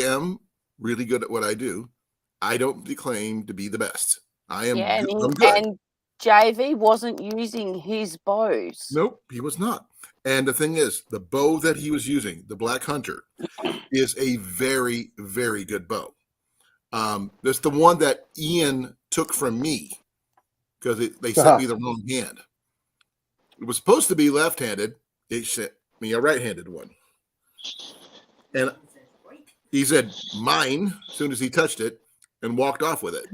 Speaker 2: am really good at what I do. I don't claim to be the best. I am.
Speaker 5: Yeah,
Speaker 2: I'm good.
Speaker 5: And JV wasn't using his bows.
Speaker 2: Nope, he was not. And the thing is, the bow that he was using, the Black Hunter, is a very, very good bow. That's the one that Ian took from me because they sent me the wrong hand. It was supposed to be left-handed. They sent me a right-handed one. And he said, "Mine," as soon as he touched it, and walked off with it.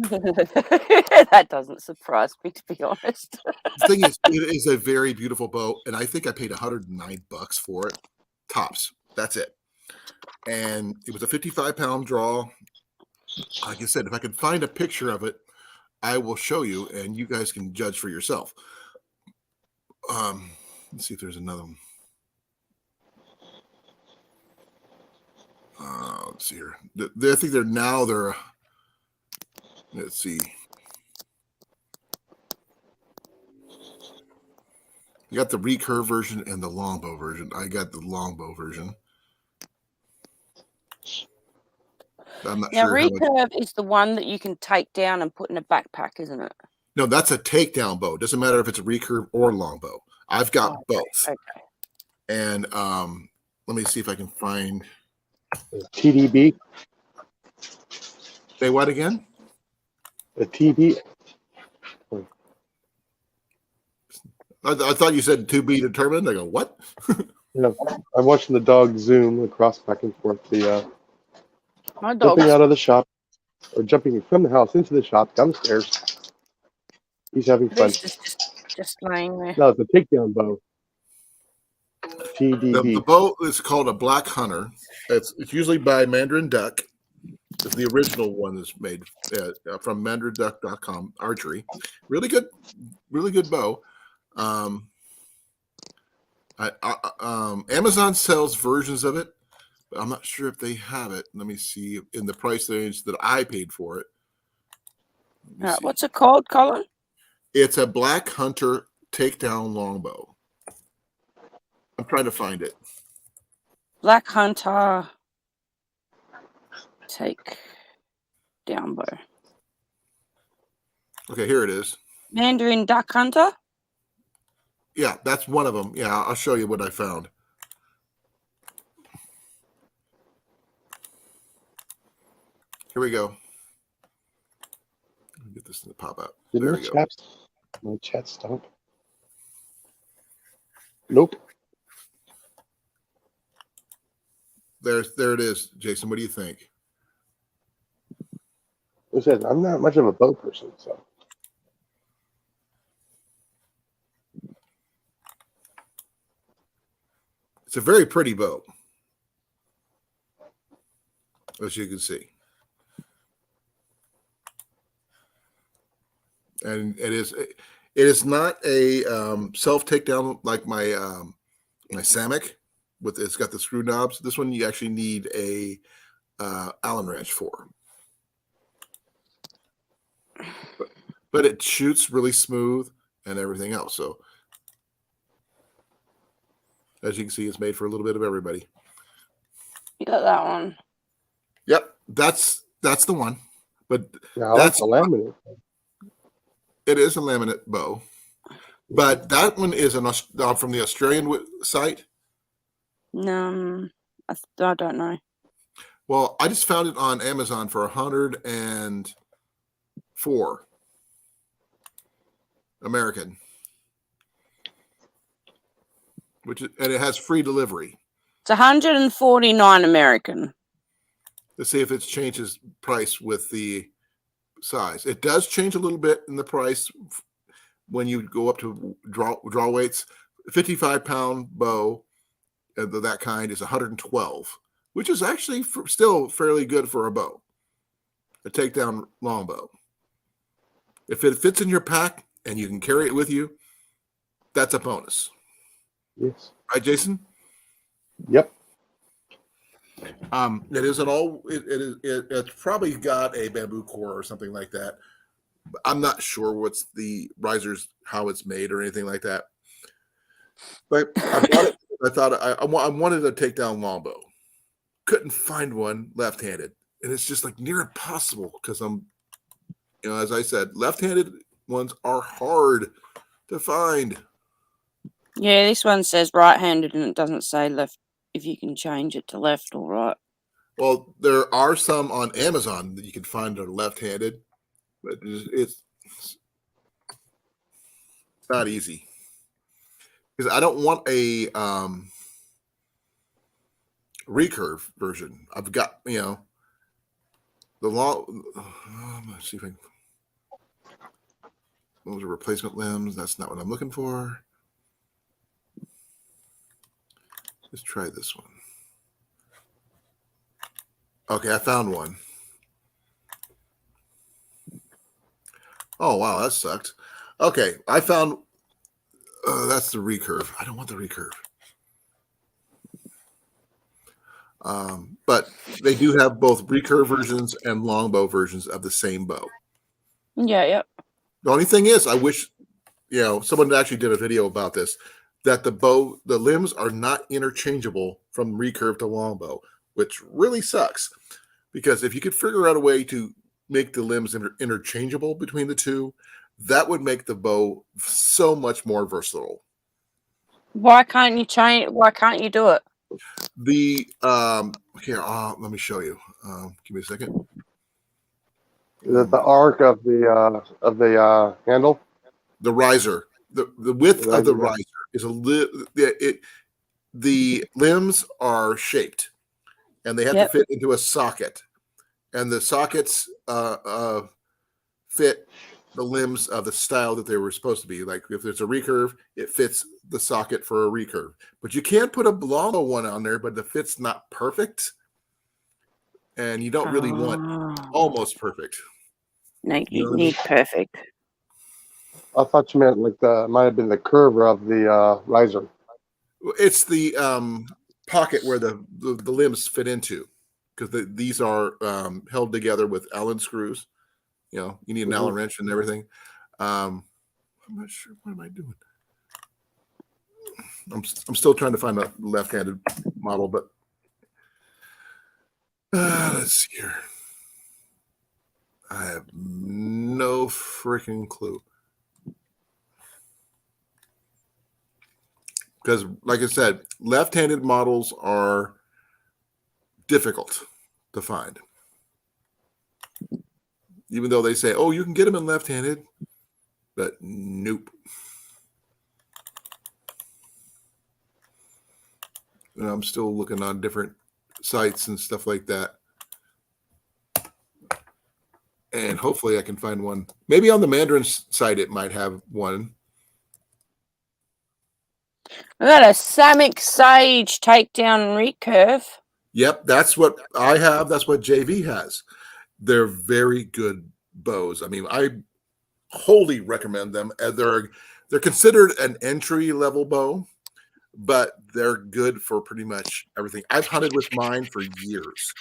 Speaker 5: That doesn't surprise me, to be honest.
Speaker 2: The thing is, it is a very beautiful bow, and I think I paid $109 for it. Tops. That's it. And it was a 55-pound draw. Like I said, if I can find a picture of it, I will show you, and you guys can judge for yourself. Let's see if there's another one. Let's see here. I think they're. Let's see. You got the recurve version and the longbow version. I got the longbow version. I'm not sure.
Speaker 5: Recurve is the one that you can take down and put in a backpack, isn't it?
Speaker 2: No, that's a takedown bow. Doesn't matter if it's a recurve or longbow. I've got both. Okay. And let me see if I can find
Speaker 4: TDB.
Speaker 2: Say what again?
Speaker 4: The TD.
Speaker 2: I thought you said to be determined. I go, what?
Speaker 4: Yeah, I'm watching the dog zoom across back and forth.
Speaker 5: My dog
Speaker 4: jumping out of the shop, or jumping from the house into the shop downstairs. He's having fun.
Speaker 5: Just laying there.
Speaker 4: No, it's a takedown bow. TDB.
Speaker 2: The bow is called a Black Hunter. It's usually by Mandarin Duck. The original one is made from mandarinduck.com archery. Really good bow. Amazon sells versions of it, but I'm not sure if they have it. Let me see in the price range that I paid for it.
Speaker 5: What's it called, Colin?
Speaker 2: It's a Black Hunter takedown longbow. I'm trying to find it.
Speaker 5: Black Hunter. Take down bow.
Speaker 2: Okay, here it is.
Speaker 5: Mandarin Duck Hunter.
Speaker 2: Yeah, that's one of them. Yeah, I'll show you what I found. Here we go. Let me get this thing to pop up.
Speaker 4: Did
Speaker 2: There
Speaker 4: my
Speaker 2: we go.
Speaker 4: chat stop? Nope.
Speaker 2: There it is, Jason. What do you think?
Speaker 4: I said I'm not much of a bow person, so
Speaker 2: It's a very pretty bow, as you can see. And it is not a self takedown like my my Samick it's got the screw knobs. This one you actually need a Allen wrench for. But it shoots really smooth and everything else. So as you can see, it's made for a little bit of everybody.
Speaker 5: You got that one.
Speaker 2: Yep, that's the one. But
Speaker 4: yeah, I like the laminate.
Speaker 2: It is a laminate bow, but that one is from the Australian site.
Speaker 5: I don't know.
Speaker 2: Well, I just found it on Amazon for $104 American, and it has free delivery.
Speaker 5: It's 149 American.
Speaker 2: Let's see if it's changes price with the size. It does change a little bit in the price when you go up to draw weights. 55-pound bow, that kind, is 112, which is actually still fairly good for a bow, a takedown longbow. If it fits in your pack and you can carry it with you, that's a bonus.
Speaker 4: Yes.
Speaker 2: Right, Jason?
Speaker 4: Yep.
Speaker 2: It is it's probably got a bamboo core or something like that. I'm not sure what's the risers, how it's made or anything like that. But I bought it. I thought I wanted a takedown longbow. Couldn't find one left-handed, and it's just like near impossible because as I said, left-handed ones are hard to find.
Speaker 5: Yeah, this one says right-handed and it doesn't say left. If you can change it to left or right.
Speaker 2: Well, there are some on Amazon that you can find that are left-handed, but it's not easy because I don't want a recurve version. I've got the long. Let's see if I can. Those are replacement limbs. That's not what I'm looking for. Let's try this one. Okay, I found one. Oh, wow, that sucked. Okay, I found that's the recurve. I don't want the recurve. But they do have both recurve versions and longbow versions of the same bow.
Speaker 5: Yeah, yep.
Speaker 2: The only thing is, I wish, someone actually did a video about this, that the limbs are not interchangeable from recurve to longbow, which really sucks. Because if you could figure out a way to make the limbs interchangeable between the two, that would make the bow so much more versatile.
Speaker 5: Why can't you change? Why can't you do it?
Speaker 2: Here, let me show you. Give me a second.
Speaker 4: Is it the arc of the handle?
Speaker 2: The riser, the width of the riser is the limbs are shaped, and they have to fit into a socket, and the sockets fit the limbs of the style that they were supposed to be. Like if there's a recurve, it fits the socket for a recurve. But you can't put a longbow one on there, but the fit's not perfect. And you don't really want almost perfect.
Speaker 5: No, you need perfect.
Speaker 2: I
Speaker 4: thought you meant like might have been the curve of the riser.
Speaker 2: It's the pocket where the limbs fit into, because these are held together with Allen screws. You need an Allen wrench and everything. I'm not sure. What am I doing? I'm still trying to find a left-handed model, but Let's see here. I have no freaking clue. Because, like I said, left-handed models are difficult to find. Even though they say, oh, you can get them in left-handed, but nope. And I'm still looking on different sites and stuff like that. And hopefully I can find one. Maybe on the Mandarin site it might have one.
Speaker 5: I got a Samick Sage takedown recurve.
Speaker 2: Yep, that's what I have. That's what JV has. They're very good bows. I mean, I wholly recommend them. They're considered an entry level bow, but they're good for pretty much everything. I've hunted with mine for years.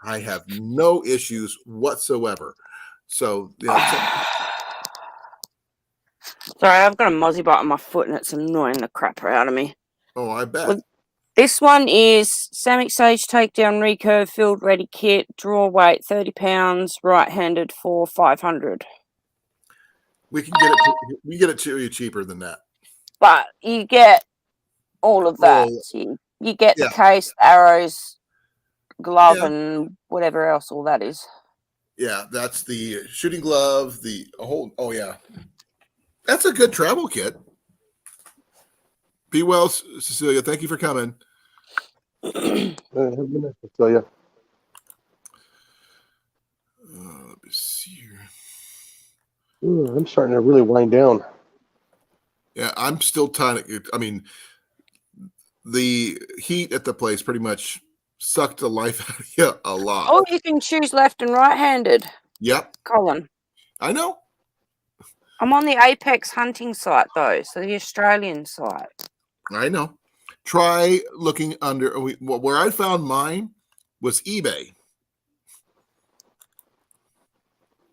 Speaker 2: I have no issues whatsoever. So, yeah,
Speaker 5: Sorry, I've got a mozzie bite on my foot and it's annoying the crap out of me.
Speaker 2: oh, I bet.
Speaker 5: Well, this one is Samick Sage takedown recurve field ready kit, draw weight 30 pounds, right-handed for 500.
Speaker 2: We can get it. We get it to you cheaper than that.
Speaker 5: But you get all of that.
Speaker 2: Oh,
Speaker 5: You get the
Speaker 2: yeah.
Speaker 5: case, arrows, glove,
Speaker 2: Yeah.
Speaker 5: and whatever else all that is.
Speaker 2: Yeah, that's the shooting glove, the whole. Oh, yeah. That's a good travel kit. Be well, Cecilia. Thank you for coming.
Speaker 4: Have a good night, Cecilia.
Speaker 2: Let me see here.
Speaker 4: Ooh, I'm starting to really wind down.
Speaker 2: Yeah, I'm still trying to. I mean, the heat at the place pretty much sucked the life out of you a lot.
Speaker 5: Oh, you can choose left and right-handed.
Speaker 2: Yep,
Speaker 5: Colan.
Speaker 2: I know.
Speaker 5: I'm on the Apex hunting site though, so the Australian site.
Speaker 2: I know. Try looking under. Where I found mine was eBay,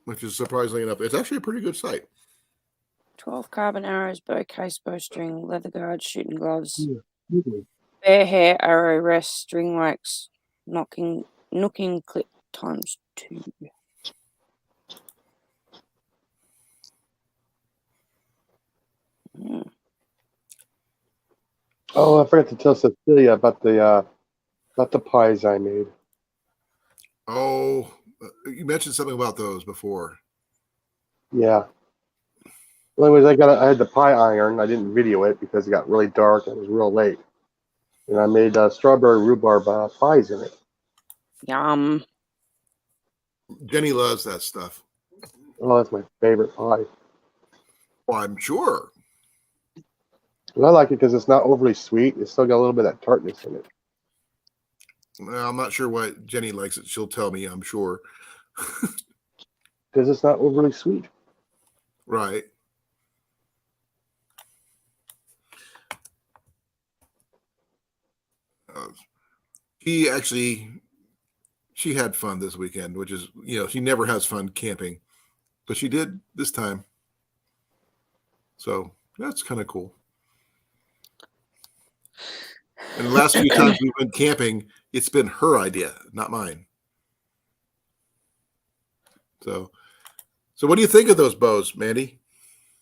Speaker 2: which is surprisingly enough, it's actually a pretty good site.
Speaker 5: 12 carbon arrows, bow case, bowstring, leather guard, shooting gloves,
Speaker 4: Mm-hmm.
Speaker 5: bare hair, arrow rest, string wax, nooking clip times 2.
Speaker 4: Oh, I forgot to tell Cecilia about the pies I made.
Speaker 2: Oh, you mentioned something about those before.
Speaker 4: Yeah. Well, anyways, I had the pie iron. I didn't video it because it got really dark and it was real late. And I made strawberry rhubarb pies in it.
Speaker 5: Yum.
Speaker 2: Jenny loves that stuff.
Speaker 4: Oh, that's my favorite pie.
Speaker 2: Well, I'm sure.
Speaker 4: And I like it because it's not overly sweet. It's still got a little bit of that tartness in it.
Speaker 2: Well, I'm not sure why Jenny likes it. She'll tell me, I'm sure.
Speaker 4: Because it's not overly sweet.
Speaker 2: Right. She had fun this weekend, which is, she never has fun camping, but she did this time. So that's kind of cool. And the last few times we went camping, it's been her idea, not mine. So what do you think of those bows, Mandy?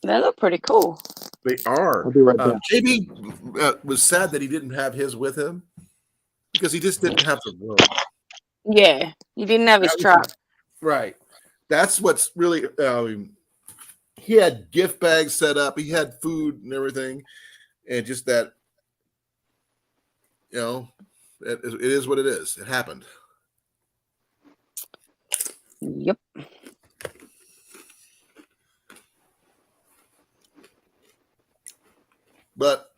Speaker 5: They look pretty cool.
Speaker 2: They are.
Speaker 4: I'll be right back.
Speaker 2: JB was sad that he didn't have his with him because he just didn't have the room.
Speaker 5: Yeah, he didn't have his truck.
Speaker 2: Right. That's what's really. He had gift bags set up. He had food and everything, and just that. It is what it is. It happened.
Speaker 5: Yep.
Speaker 2: But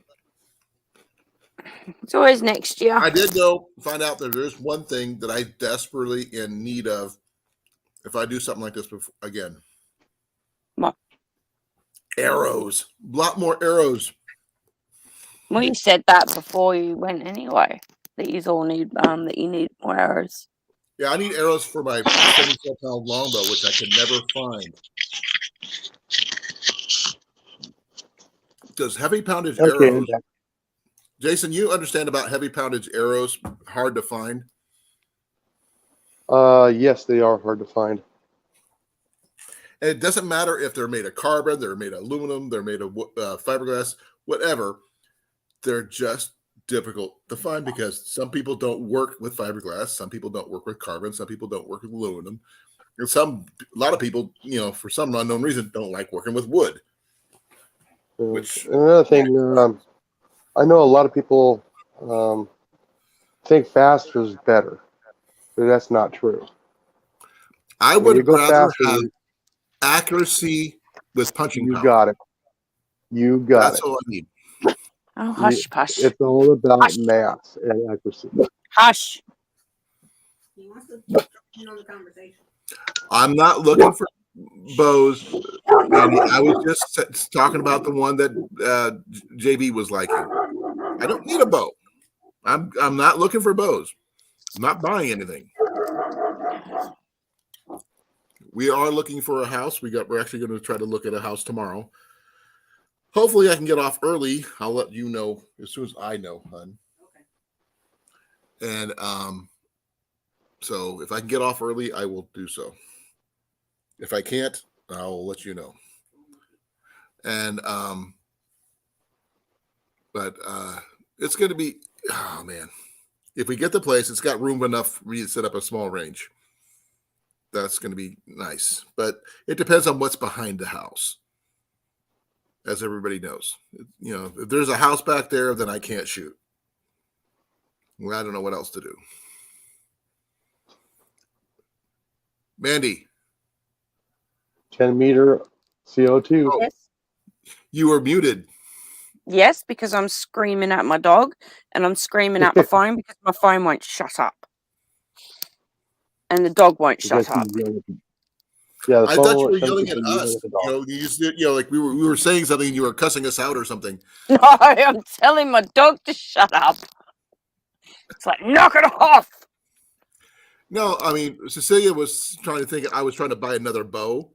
Speaker 5: it's always next year.
Speaker 2: I did go find out that there's one thing that I desperately in need of if I do something like this again.
Speaker 5: What?
Speaker 2: Arrows. A lot more arrows.
Speaker 5: Well, you said that before you went anyway. That you all need that you need more arrows.
Speaker 2: Yeah, I need arrows for my 74-pound longbow, which I could never find. Because heavy poundage arrows. Jason, you understand about heavy poundage arrows? Hard to find.
Speaker 4: Yes, they are hard to find.
Speaker 2: And it doesn't matter if they're made of carbon, they're made of aluminum, they're made of fiberglass, whatever. They're just difficult to find because some people don't work with fiberglass, some people don't work with carbon, some people don't work with aluminum, and a lot of people, for some unknown reason, don't like working with wood. Which
Speaker 4: Another thing, I know a lot of people think faster is better, but that's not true.
Speaker 2: I
Speaker 4: When you
Speaker 2: would
Speaker 4: go
Speaker 2: rather
Speaker 4: faster,
Speaker 2: have accuracy with punching
Speaker 4: you
Speaker 2: power.
Speaker 4: got it. You got
Speaker 2: That's
Speaker 4: it.
Speaker 2: all I need.
Speaker 5: Oh, hush, hush.
Speaker 4: It's all about
Speaker 5: Hush.
Speaker 4: math and accuracy.
Speaker 5: Hush.
Speaker 3: He wants to the conversation.
Speaker 2: I'm not looking for bows, Mandy. I was just talking about the one that JB was liking. I don't need a bow. I'm not looking for bows. I'm not buying anything. We are looking for a house. We're actually going to try to look at a house tomorrow. Hopefully, I can get off early. I'll let you know as soon as I know, hun. Okay. And so if I can get off early, I will do so. If I can't, I'll let you know. And but it's going to be, oh man, if we get the place, it's got room enough for me to set up a small range. That's going to be nice, but it depends on what's behind the house. As everybody knows, if there's a house back there, then I can't shoot. Well, I don't know what else to do. Mandy.
Speaker 4: 10-meter CO2.
Speaker 2: Oh,
Speaker 5: Yes.
Speaker 2: you were muted.
Speaker 5: Yes, because I'm screaming at my dog and I'm screaming at my phone because my phone won't shut up. And the dog won't shut up.
Speaker 4: Yeah,
Speaker 2: I thought you were yelling at us. Like we were saying something and you were cussing us out or something.
Speaker 5: No, I'm telling my dog to shut up. It's like, knock it off.
Speaker 2: No, I mean, Cecilia was trying to think I was trying to buy another bow.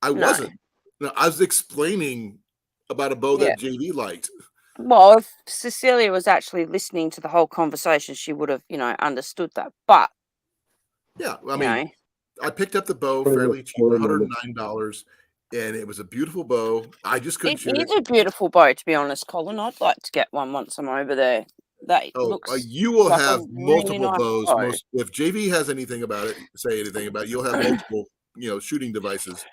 Speaker 2: I wasn't. No, I was explaining about a bow that JV liked.
Speaker 5: Well, if Cecilia was actually listening to the whole conversation, she would have, understood that. But
Speaker 2: yeah, I mean, I picked up the bow fairly cheap, $109, and it was a beautiful bow. I just couldn't shoot it.
Speaker 5: It is a beautiful bow, to be honest, Colin. I'd like to get one once I'm over there. That looks.
Speaker 2: You will
Speaker 5: like
Speaker 2: have multiple
Speaker 5: really nice
Speaker 2: bows.
Speaker 5: bow.
Speaker 2: If JV has anything about it, you'll have multiple, shooting devices.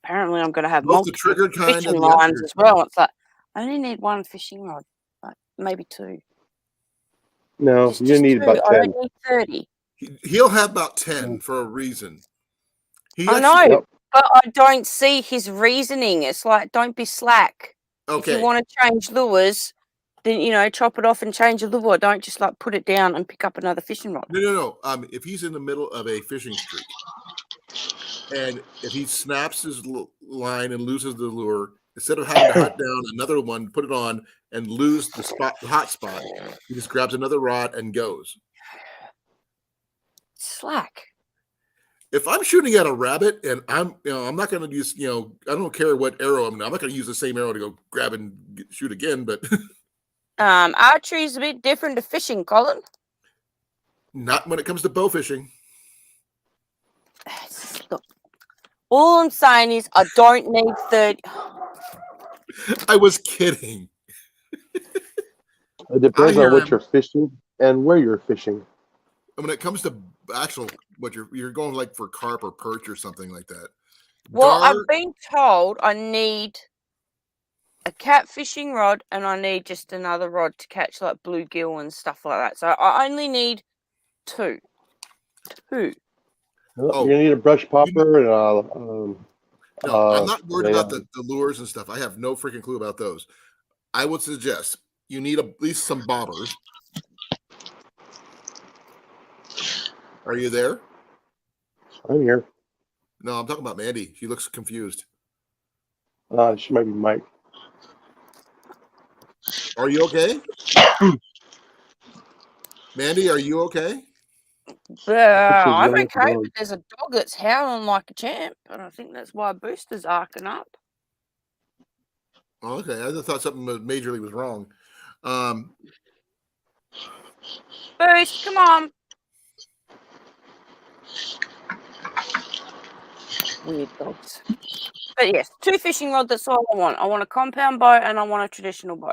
Speaker 5: Apparently, I'm going to have
Speaker 2: both
Speaker 5: multiple
Speaker 2: the triggered kind
Speaker 5: fishing
Speaker 2: and the
Speaker 5: lines as well. It's like I only need one fishing rod, like maybe two.
Speaker 4: No, you need about 10.
Speaker 5: I don't need 30.
Speaker 2: He'll have about 10 for a reason.
Speaker 5: I know, but I don't see his reasoning. It's like, don't be slack.
Speaker 2: Okay.
Speaker 5: If you want to change lures, then, chop it off and change a lure. Don't just like put it down and pick up another fishing rod.
Speaker 2: No. If he's in the middle of a fishing streak and if he snaps his line and loses the lure, instead of having to hunt down another one, put it on and lose the hot spot, he just grabs another rod and goes.
Speaker 5: Slack.
Speaker 2: If I'm shooting at a rabbit and I'm not going to use, I don't care what arrow I'm not going to use the same arrow to go grab and shoot again, but
Speaker 5: archery is a bit different to fishing, Colin.
Speaker 2: Not when it comes to bow fishing.
Speaker 5: Look, all I'm saying is I don't need 30.
Speaker 2: I was kidding.
Speaker 4: It depends on what you're fishing and where you're fishing.
Speaker 2: When it comes to actual, what you're going like for carp or perch or something like that.
Speaker 5: Well, I've been told I need a cat fishing rod and I need just another rod to catch like bluegill and stuff like that. So I only need two.
Speaker 4: You need a brush popper and
Speaker 2: I'm not worried about the lures and stuff. I have no freaking clue about those. I would suggest you need at least some bobbers. Are you there?
Speaker 4: I'm here.
Speaker 2: No, I'm talking about Mandy. She looks confused.
Speaker 4: She might be Mike.
Speaker 2: Are you okay? Mandy, are you okay?
Speaker 5: I'm okay, but there's a dog that's howling like a champ, and I think that's why Booster's arcing up.
Speaker 2: Oh, okay, I thought something majorly was wrong.
Speaker 5: Boost, come on. Weird dogs. But yes, 2 fishing rods, that's all I want. I want a compound bow and I want a traditional bow.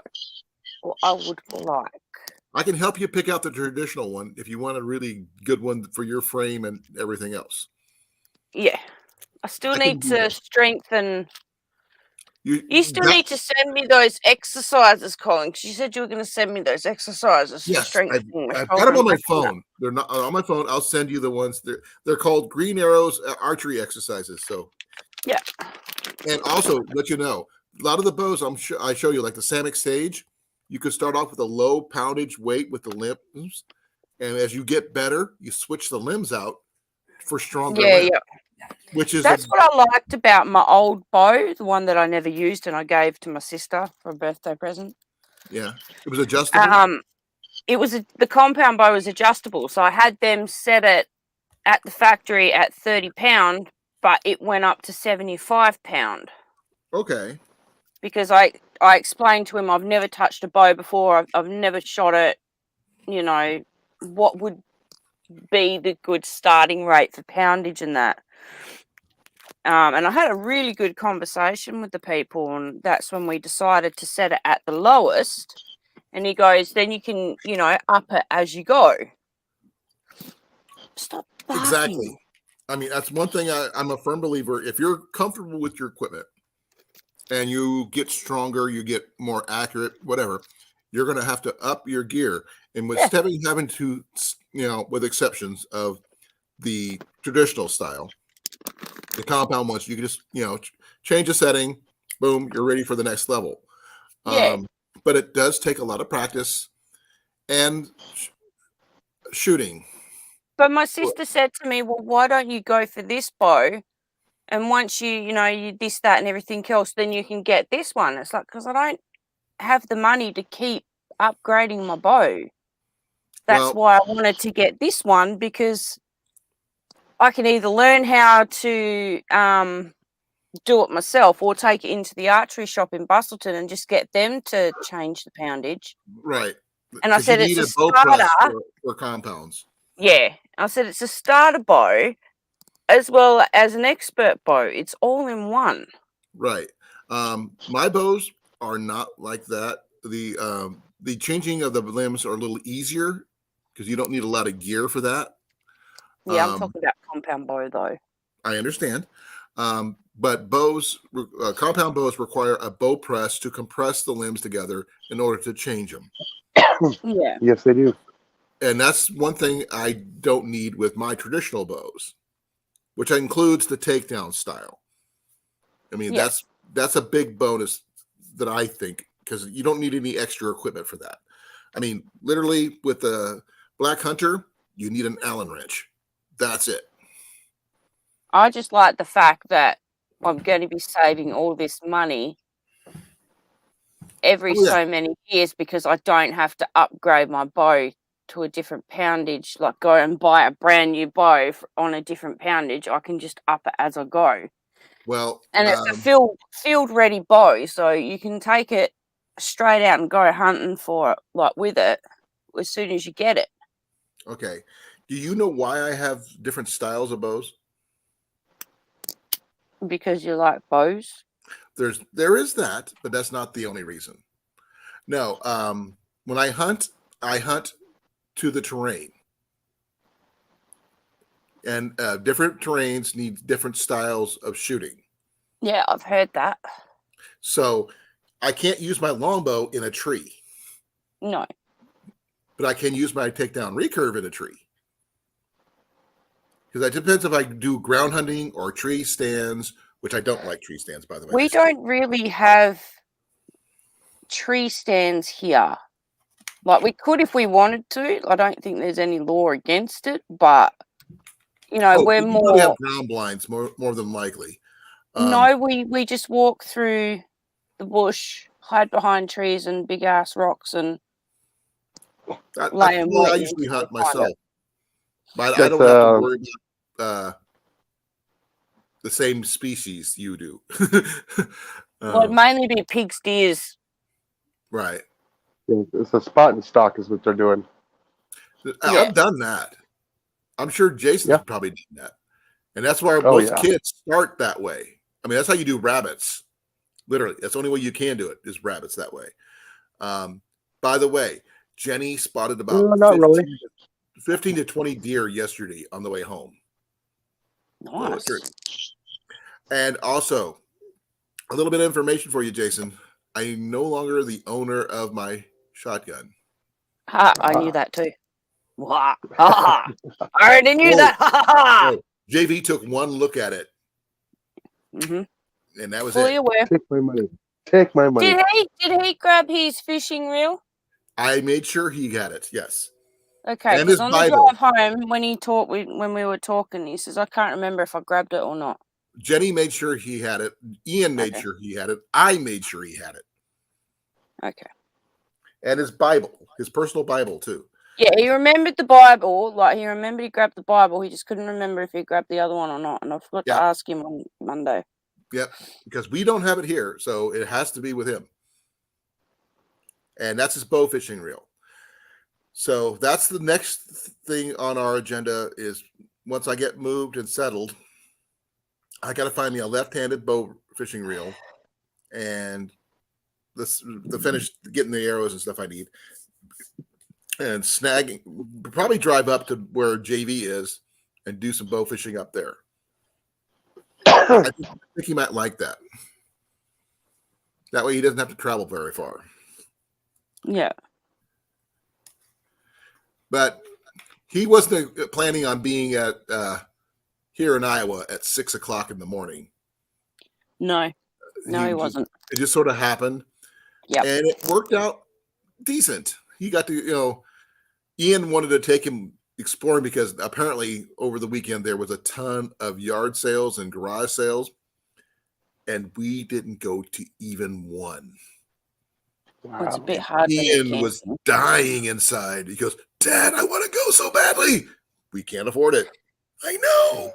Speaker 5: Or I would like.
Speaker 2: I can help you pick out the traditional one if you want a really good one for your frame and everything else.
Speaker 5: Yeah. I still
Speaker 2: I can
Speaker 5: need
Speaker 2: do
Speaker 5: to
Speaker 2: that.
Speaker 5: strengthen. You still
Speaker 2: that-
Speaker 5: need to send me those exercises, Colin, because you said you were going to send me those exercises for
Speaker 2: Yes,
Speaker 5: strengthening my
Speaker 2: I've
Speaker 5: shoulder
Speaker 2: got them on
Speaker 5: and
Speaker 2: my
Speaker 5: back and that.
Speaker 2: phone. They're not on my phone. I'll send you the ones. They're called Green Arrows archery exercises. So
Speaker 5: Yeah.
Speaker 2: and also let you know, a lot of the bows I show you, like the Samick Sage, you could start off with a low poundage weight with the limbs, and as you get better, you switch the limbs out for stronger
Speaker 5: Yeah,
Speaker 2: limbs,
Speaker 5: yeah.
Speaker 2: which is
Speaker 5: That's what I liked about my old bow, the one that I never used and I gave to my sister for a birthday present.
Speaker 2: yeah, it was adjustable.
Speaker 5: It was the compound bow was adjustable, so I had them set it at the factory at 30 pound, but it went up to 75 pound
Speaker 2: Okay,
Speaker 5: because I explained to him I've never touched a bow before. I've never shot it. You know, what would be the good starting rate for poundage and that. And I had a really good conversation with the people, and that's when we decided to set it at the lowest. And he goes, then you can, up it as you go. Stop barking.
Speaker 2: exactly. I mean, that's one thing I'm a firm believer. If you're comfortable with your equipment and you get stronger, you get more accurate, whatever, you're going to have to up your gear. And with having to, with exceptions of the traditional style, the compound ones, you can just, change the setting, boom, you're ready for the next level.
Speaker 5: Yeah.
Speaker 2: But it does take a lot of practice and shooting.
Speaker 5: But my sister said to me, well, why don't you go for this bow? And once you this, that, and everything else, then you can get this one. It's like, because I don't have the money to keep upgrading my bow. That's why I wanted to get this one, because I can either learn how to do it myself or take it into the archery shop in Bustleton and just get them to change the poundage.
Speaker 2: Right.
Speaker 5: And I said it's a
Speaker 2: bow press
Speaker 5: starter.
Speaker 2: for compounds.
Speaker 5: Yeah. I said it's a starter bow as well as an expert bow. It's all in one.
Speaker 2: Right. My bows are not like that. The changing of the limbs are a little easier because you don't need a lot of gear for that.
Speaker 5: Yeah, I'm talking about compound bow though.
Speaker 2: I understand. But compound bows require a bow press to compress the limbs together in order to change them.
Speaker 5: Yeah.
Speaker 4: Yes, they do.
Speaker 2: And that's one thing I don't need with my traditional bows, which includes the takedown style. I mean, that's a big bonus that I think, because you don't need any extra equipment for that. I mean, literally with the Black Hunter, you need an Allen wrench. That's it.
Speaker 5: I just like the fact that I'm going to be saving all this money every so many years because I don't have to upgrade my bow to a different poundage, like go and buy a brand new bow on a different poundage. I can just up it as I go.
Speaker 2: Well,
Speaker 5: and it's a field ready bow, so you can take it straight out and go hunting for it, like with it, as soon as you get it.
Speaker 2: Okay. Do you know why I have different styles of bows?
Speaker 5: Because you like bows?
Speaker 2: There is that, but that's not the only reason. No, when I hunt to the terrain. And different terrains need different styles of shooting.
Speaker 5: Yeah, I've heard that.
Speaker 2: So I can't use my longbow in a tree.
Speaker 5: No.
Speaker 2: But I can use my takedown recurve in a tree. Because it depends if I do ground hunting or tree stands, which I don't like tree stands, by the way.
Speaker 5: We don't really have tree stands here. Like, we could if we wanted to. I don't think there's any law against it, but we're more
Speaker 2: have ground blinds more than likely.
Speaker 5: No, we just walk through the bush, hide behind trees and big ass rocks, and lay and wait.
Speaker 2: I usually hunt myself, but
Speaker 4: That's,
Speaker 2: I don't have to worry about the same species you do.
Speaker 5: Well, it'd mainly be pigs, deers.
Speaker 2: Right.
Speaker 4: It's a spot and stock is what they're doing.
Speaker 2: I've done that. I'm sure Jason's
Speaker 4: Yeah.
Speaker 2: probably done that. And that's why
Speaker 4: Oh,
Speaker 2: most
Speaker 4: yeah.
Speaker 2: kids start that way. I mean, that's how you do rabbits. Literally, that's the only way you can do it is rabbits that way. By the way, Jenny spotted about
Speaker 4: No, not really.
Speaker 2: 15 to 20 deer yesterday on the way home.
Speaker 5: Nice.
Speaker 2: And also, a little bit of information for you, Jason. I'm no longer the owner of my shotgun.
Speaker 5: Ha, I knew that too. Wah. Ha ha. I already knew
Speaker 2: Oh,
Speaker 5: that. Ha ha ha.
Speaker 2: Oh, JV took one look at it,
Speaker 5: Mhm.
Speaker 2: and that was
Speaker 5: Fully
Speaker 2: it.
Speaker 5: aware.
Speaker 4: Take my money. Take my money.
Speaker 5: Did he grab his fishing reel?
Speaker 2: I made sure he had it. Yes.
Speaker 5: Okay,
Speaker 2: And
Speaker 5: because
Speaker 2: his
Speaker 5: on
Speaker 2: Bible.
Speaker 5: the drive home, when we were talking, he says, I can't remember if I grabbed it or not.
Speaker 2: Jenny made sure he had it. Ian made
Speaker 5: Okay.
Speaker 2: sure he had it. I made sure he had it.
Speaker 5: Okay.
Speaker 2: And his Bible, his personal Bible, too.
Speaker 5: Yeah, he remembered the Bible. Like, he remembered he grabbed the Bible. He just couldn't remember if he grabbed the other one or not. And I forgot to ask him on Monday.
Speaker 2: Yep. Because we don't have it here, so it has to be with him. And that's his bow fishing reel. So that's the next thing on our agenda is once I get moved and settled, I got to find me a left-handed bow fishing reel and the finish getting the arrows and stuff I need. And snagging, probably drive up to where JV is and do some bow fishing up there. I think he might like that. That way he doesn't have to travel very far.
Speaker 5: Yeah.
Speaker 2: But he wasn't planning on being at here in Iowa at 6 o'clock in the morning.
Speaker 5: No, he wasn't.
Speaker 2: It just sort of happened.
Speaker 5: Yep.
Speaker 2: And it worked out decent. He got to, Ian wanted to take him exploring because apparently over the weekend there was a ton of yard sales and garage sales. And we didn't go to even one.
Speaker 5: Wow. It's a bit hard.
Speaker 2: Ian was dying inside. He goes, Dad, I want to go so badly. We can't afford it. I know.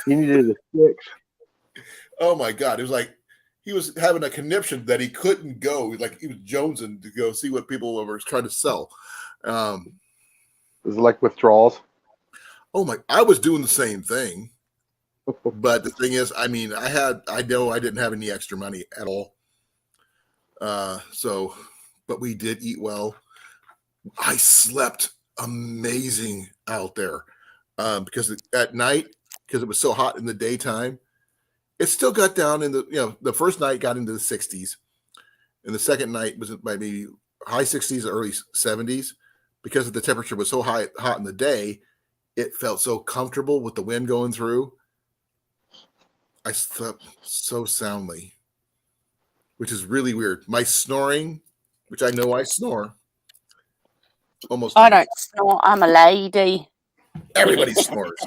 Speaker 4: He needed a fix.
Speaker 2: Oh my God. It was like he was having a conniption that he couldn't go. Like he was jonesing to go see what people were trying to sell.
Speaker 4: Was it like withdrawals?
Speaker 2: Oh my, I was doing the same thing. But the thing is, I mean, I know I didn't have any extra money at all. But we did eat well. I slept amazing out there. Because at night, because it was so hot in the daytime, it still got down in the first night got into the 60s. And the second night was maybe high 60s, early 70s. Because the temperature was so hot in the day, it felt so comfortable with the wind going through. I slept so soundly, which is really weird. My snoring, which I know I snore, almost.
Speaker 5: I don't snore. I'm a lady.
Speaker 2: Everybody snores.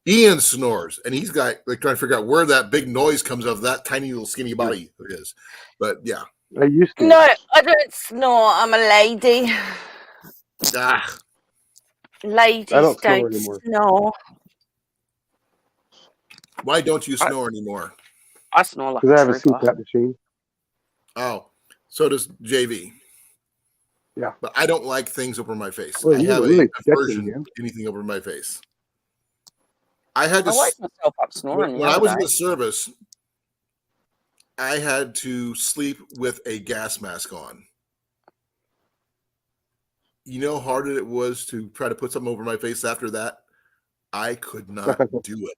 Speaker 2: Ian snores, and he's got trying to figure out where that big noise comes of that tiny little skinny body of his. But yeah,
Speaker 4: I used to.
Speaker 5: No, I don't snore. I'm a lady. Ladies
Speaker 4: don't snore
Speaker 5: don't
Speaker 4: anymore.
Speaker 5: snore.
Speaker 2: Why don't you snore anymore?
Speaker 5: I snore like
Speaker 4: Because I
Speaker 5: a
Speaker 4: have a
Speaker 5: trooper.
Speaker 4: CPAP machine.
Speaker 2: Oh, so does JV.
Speaker 4: Yeah.
Speaker 2: But I don't like things over my face.
Speaker 4: Well,
Speaker 2: I
Speaker 4: you're
Speaker 2: have
Speaker 4: really
Speaker 2: a aversion
Speaker 4: man.
Speaker 2: to anything over my face. I had to
Speaker 5: I woke myself up snoring
Speaker 2: when I was in the service, I had to sleep with a gas mask on. You know how hard it was to try to put something over my face after that? I could not do it.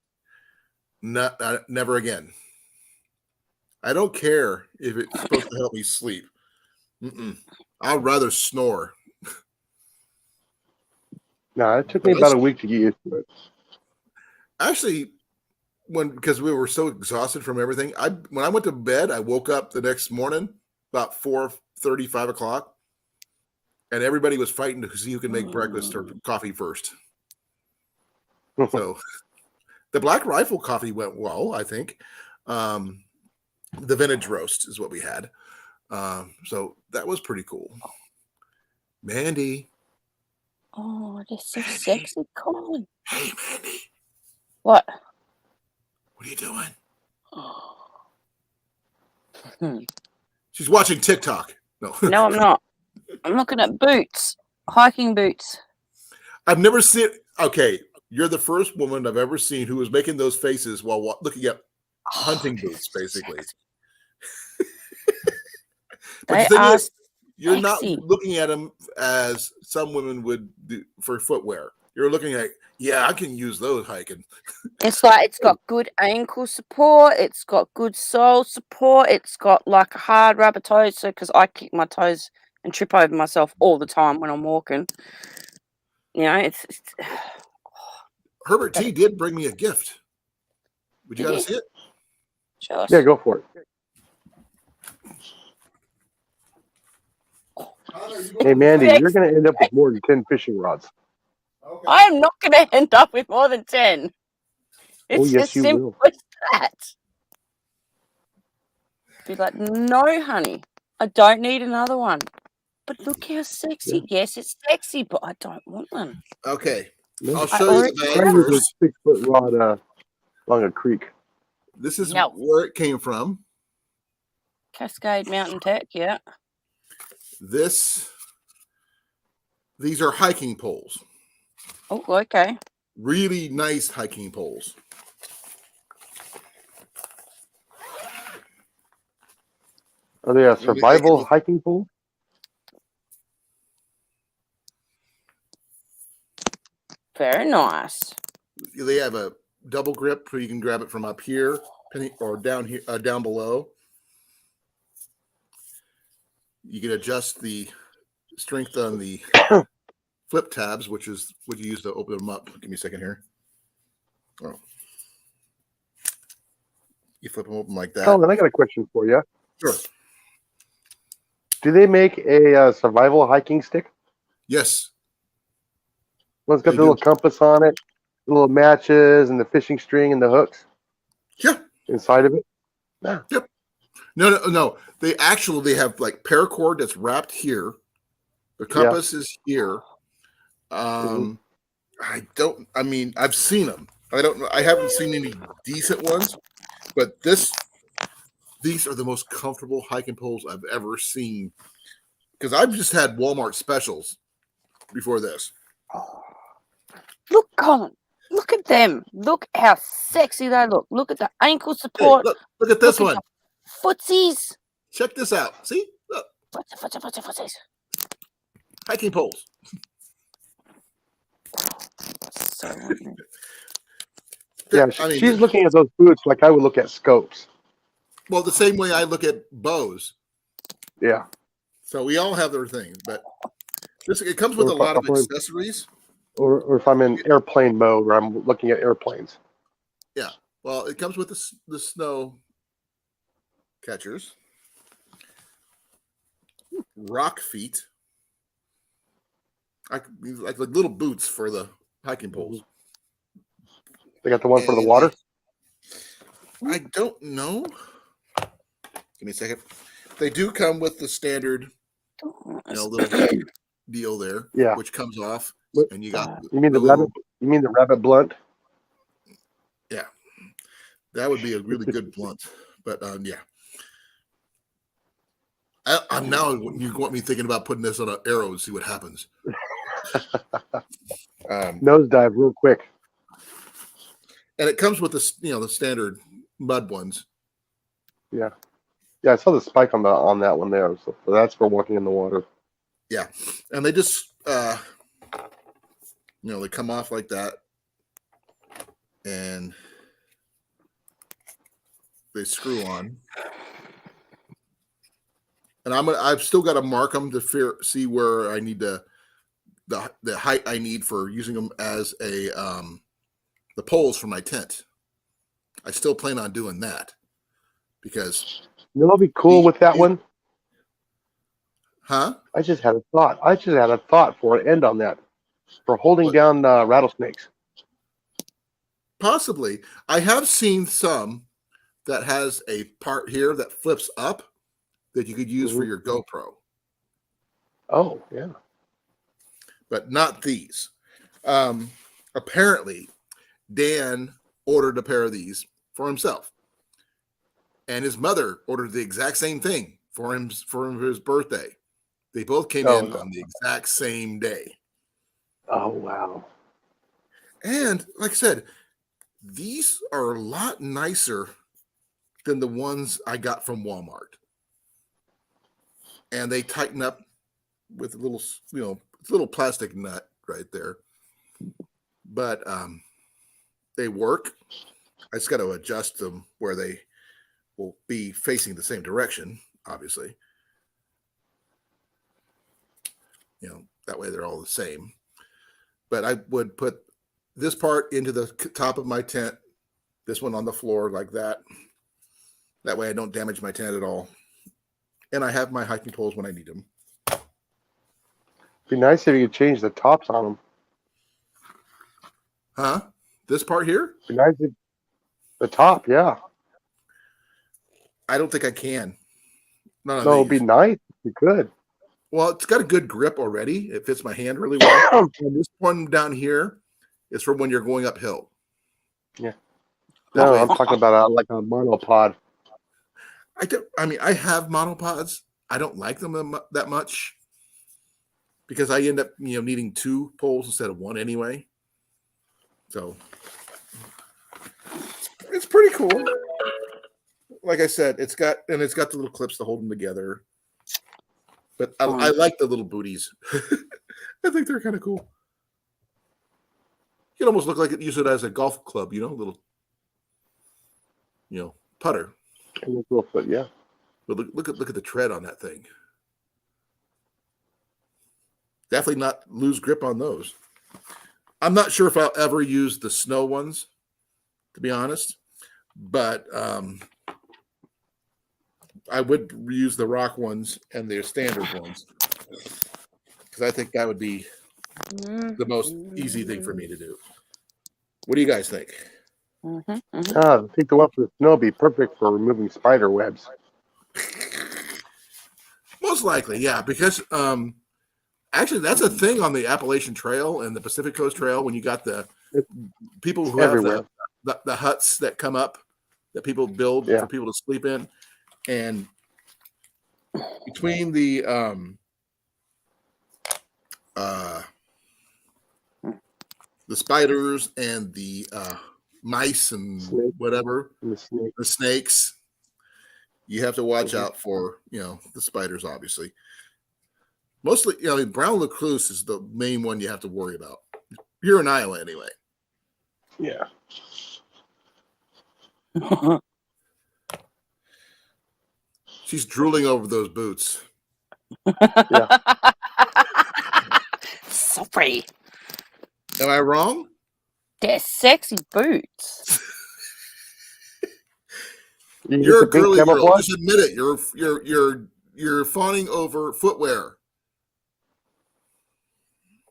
Speaker 2: Never again. I don't care if it's supposed to help me sleep. I'd rather snore.
Speaker 4: No, it took me about a week to get used to it.
Speaker 2: Actually, because we were so exhausted from everything, when I went to bed, I woke up the next morning about 4:30, 5 o'clock, and everybody was fighting to see who could make breakfast or coffee first. So the Black Rifle coffee went well, I think. The vintage roast is what we had. So that was pretty cool. Mandy.
Speaker 5: Oh, they're so sexy, Colan.
Speaker 2: Hey, Mandy.
Speaker 5: What?
Speaker 2: What are you doing? She's watching TikTok. No.
Speaker 5: No, I'm not. I'm looking at boots. Hiking boots.
Speaker 2: I've never seen. Okay, you're the first woman I've ever seen who was making those faces while looking at hunting boots, basically.
Speaker 5: Sexy.
Speaker 2: But
Speaker 5: They
Speaker 2: the thing
Speaker 5: are
Speaker 2: is, you're not
Speaker 5: sexy.
Speaker 2: looking at them as some women would do for footwear. You're looking at, yeah, I can use those hiking.
Speaker 5: It's like it's got good ankle support. It's got good sole support. It's got like a hard rubber toe. So because I kick my toes and trip over myself all the time when I'm walking. You know, it's
Speaker 2: Herbert T did bring me a gift. Would you
Speaker 5: Did
Speaker 2: guys
Speaker 5: he?
Speaker 2: see it?
Speaker 5: Josh.
Speaker 4: Yeah, go for it. Hey, Mandy, you're going to end up with more than 10 fishing rods.
Speaker 2: Okay.
Speaker 5: I'm not going to end up with more than 10. It's
Speaker 4: Oh, yes,
Speaker 5: as
Speaker 4: you
Speaker 5: simple
Speaker 4: will.
Speaker 5: as that. Be like, no, honey, I don't need another one. But look how sexy.
Speaker 4: Yeah.
Speaker 5: Yes, it's sexy, but I don't want one.
Speaker 2: Okay.
Speaker 4: No.
Speaker 2: I'll
Speaker 5: I
Speaker 2: show you
Speaker 5: already
Speaker 2: the
Speaker 4: Try
Speaker 2: bag
Speaker 5: have
Speaker 4: with a
Speaker 2: first.
Speaker 4: 6-foot rod along a creek.
Speaker 2: This is
Speaker 5: No.
Speaker 2: where it came from.
Speaker 5: Cascade Mountain Tech, yeah.
Speaker 2: These are hiking poles.
Speaker 5: Oh, okay.
Speaker 2: Really nice hiking poles.
Speaker 4: Are they a survival hiking pole?
Speaker 5: Very nice.
Speaker 2: They have a double grip so you can grab it from up here or down here, down below. You can adjust the strength on the flip tabs, which is what you use to open them up. Give me a second here. Oh. You flip them open like that.
Speaker 4: Colan, I got a question for you.
Speaker 2: Sure.
Speaker 4: Do they make a survival hiking stick?
Speaker 2: Yes.
Speaker 4: One's got
Speaker 2: They
Speaker 4: the little
Speaker 2: do.
Speaker 4: compass on it, the little matches, and the fishing string and the hooks
Speaker 2: Yeah.
Speaker 4: inside of it. Yeah.
Speaker 2: Yep. No. They have like paracord that's wrapped here. The compass is here. I've seen them. I haven't seen any decent ones, but these are the most comfortable hiking poles I've ever seen. Because I've just had Walmart specials before this.
Speaker 5: Look, Colin. Look at them. Look how sexy they look. Look at the ankle
Speaker 2: Hey,
Speaker 5: support.
Speaker 2: look at this
Speaker 5: Look
Speaker 2: one.
Speaker 5: at the footsies.
Speaker 2: Check this out. See? Look,
Speaker 5: Footsies.
Speaker 2: hiking poles.
Speaker 5: So wonderful.
Speaker 4: Yeah, she's looking at those boots like I would look at scopes.
Speaker 2: Well, the same way I look at bows.
Speaker 4: Yeah.
Speaker 2: So we all have their things, but it comes with a lot of accessories.
Speaker 4: Or if I'm in airplane mode where I'm looking at airplanes.
Speaker 2: Yeah. Well, it comes with the snow catchers, rock feet, like little boots for the hiking poles.
Speaker 4: They got the one for the water?
Speaker 2: I don't know. Give me a second. They do come with the standard, little deal there, which comes off, and you got.
Speaker 4: You mean the rabbit? You mean the rabbit blunt?
Speaker 2: Yeah, that would be a really good blunt. But yeah, I'm now. You want me thinking about putting this on an arrow and see what happens.
Speaker 4: Nosedive real quick.
Speaker 2: And it comes with the standard mud ones.
Speaker 4: Yeah. Yeah, I saw the spike on that one there. So that's for walking in the water.
Speaker 2: Yeah. And they just they come off like that. And they screw on. And I've still got to mark them to see where I need the height I need for using them as the poles for my tent. I still plan on doing that because
Speaker 4: What'll be cool with that one?
Speaker 2: Huh?
Speaker 4: I just had a thought for an end on that. For holding down rattlesnakes.
Speaker 2: Possibly. I have seen some that has a part here that flips up that you could use for your GoPro.
Speaker 4: Oh, yeah.
Speaker 2: But not these. Apparently, Dan ordered a pair of these for himself. And his mother ordered the exact same thing for him for his birthday. They both came in on the exact same day.
Speaker 4: Oh wow.
Speaker 2: And like I said, these are a lot nicer than the ones I got from Walmart. And they tighten up with a little, it's a little plastic nut right there. But they work. I just got to adjust them where they will be facing the same direction, obviously. That way they're all the same. But I would put this part into the top of my tent, this one on the floor like that. That way I don't damage my tent at all. And I have my hiking poles when I need them.
Speaker 4: Be nice if you could change the tops on them.
Speaker 2: Huh? This part here?
Speaker 4: Be nice if the top, yeah.
Speaker 2: I don't think I can. None of
Speaker 4: No, it'd be
Speaker 2: these.
Speaker 4: nice if you could.
Speaker 2: Well, it's got a good grip already. It fits my hand really well. And this one down here is for when you're going uphill.
Speaker 4: Yeah. No, I'm talking about like a monopod.
Speaker 2: I have monopods. I don't like them that much because I end up, needing 2 poles instead of 1 anyway. So it's pretty cool. Like I said, it's got the little clips to hold them together. But I like the little booties. I think they're kind of cool. You can almost look like it, use it as a golf club, little, putter.
Speaker 4: Yeah.
Speaker 2: But look at the tread on that thing. Definitely not lose grip on those. I'm not sure if I'll ever use the snow ones, to be honest. But I would use the rock ones and the standard ones because I think that would be the most easy thing for me to do. What do you guys think?
Speaker 4: I think the one for the snow would be perfect for removing spider webs.
Speaker 2: Most likely, yeah, because actually that's a thing on the Appalachian Trail and the Pacific Coast Trail when you got the people who
Speaker 4: everywhere.
Speaker 2: have the huts that come up that people build for people to sleep in. And between the spiders and the mice and whatever, the snakes, you have to watch out for, the spiders, obviously. Mostly, brown recluse is the main one you have to worry about. Here in Iowa, anyway.
Speaker 4: Yeah.
Speaker 2: She's drooling over those boots.
Speaker 4: Yeah.
Speaker 5: Sorry.
Speaker 2: Am I wrong?
Speaker 5: They're sexy boots.
Speaker 2: You're a girly girl. Just admit it. You're fawning over footwear.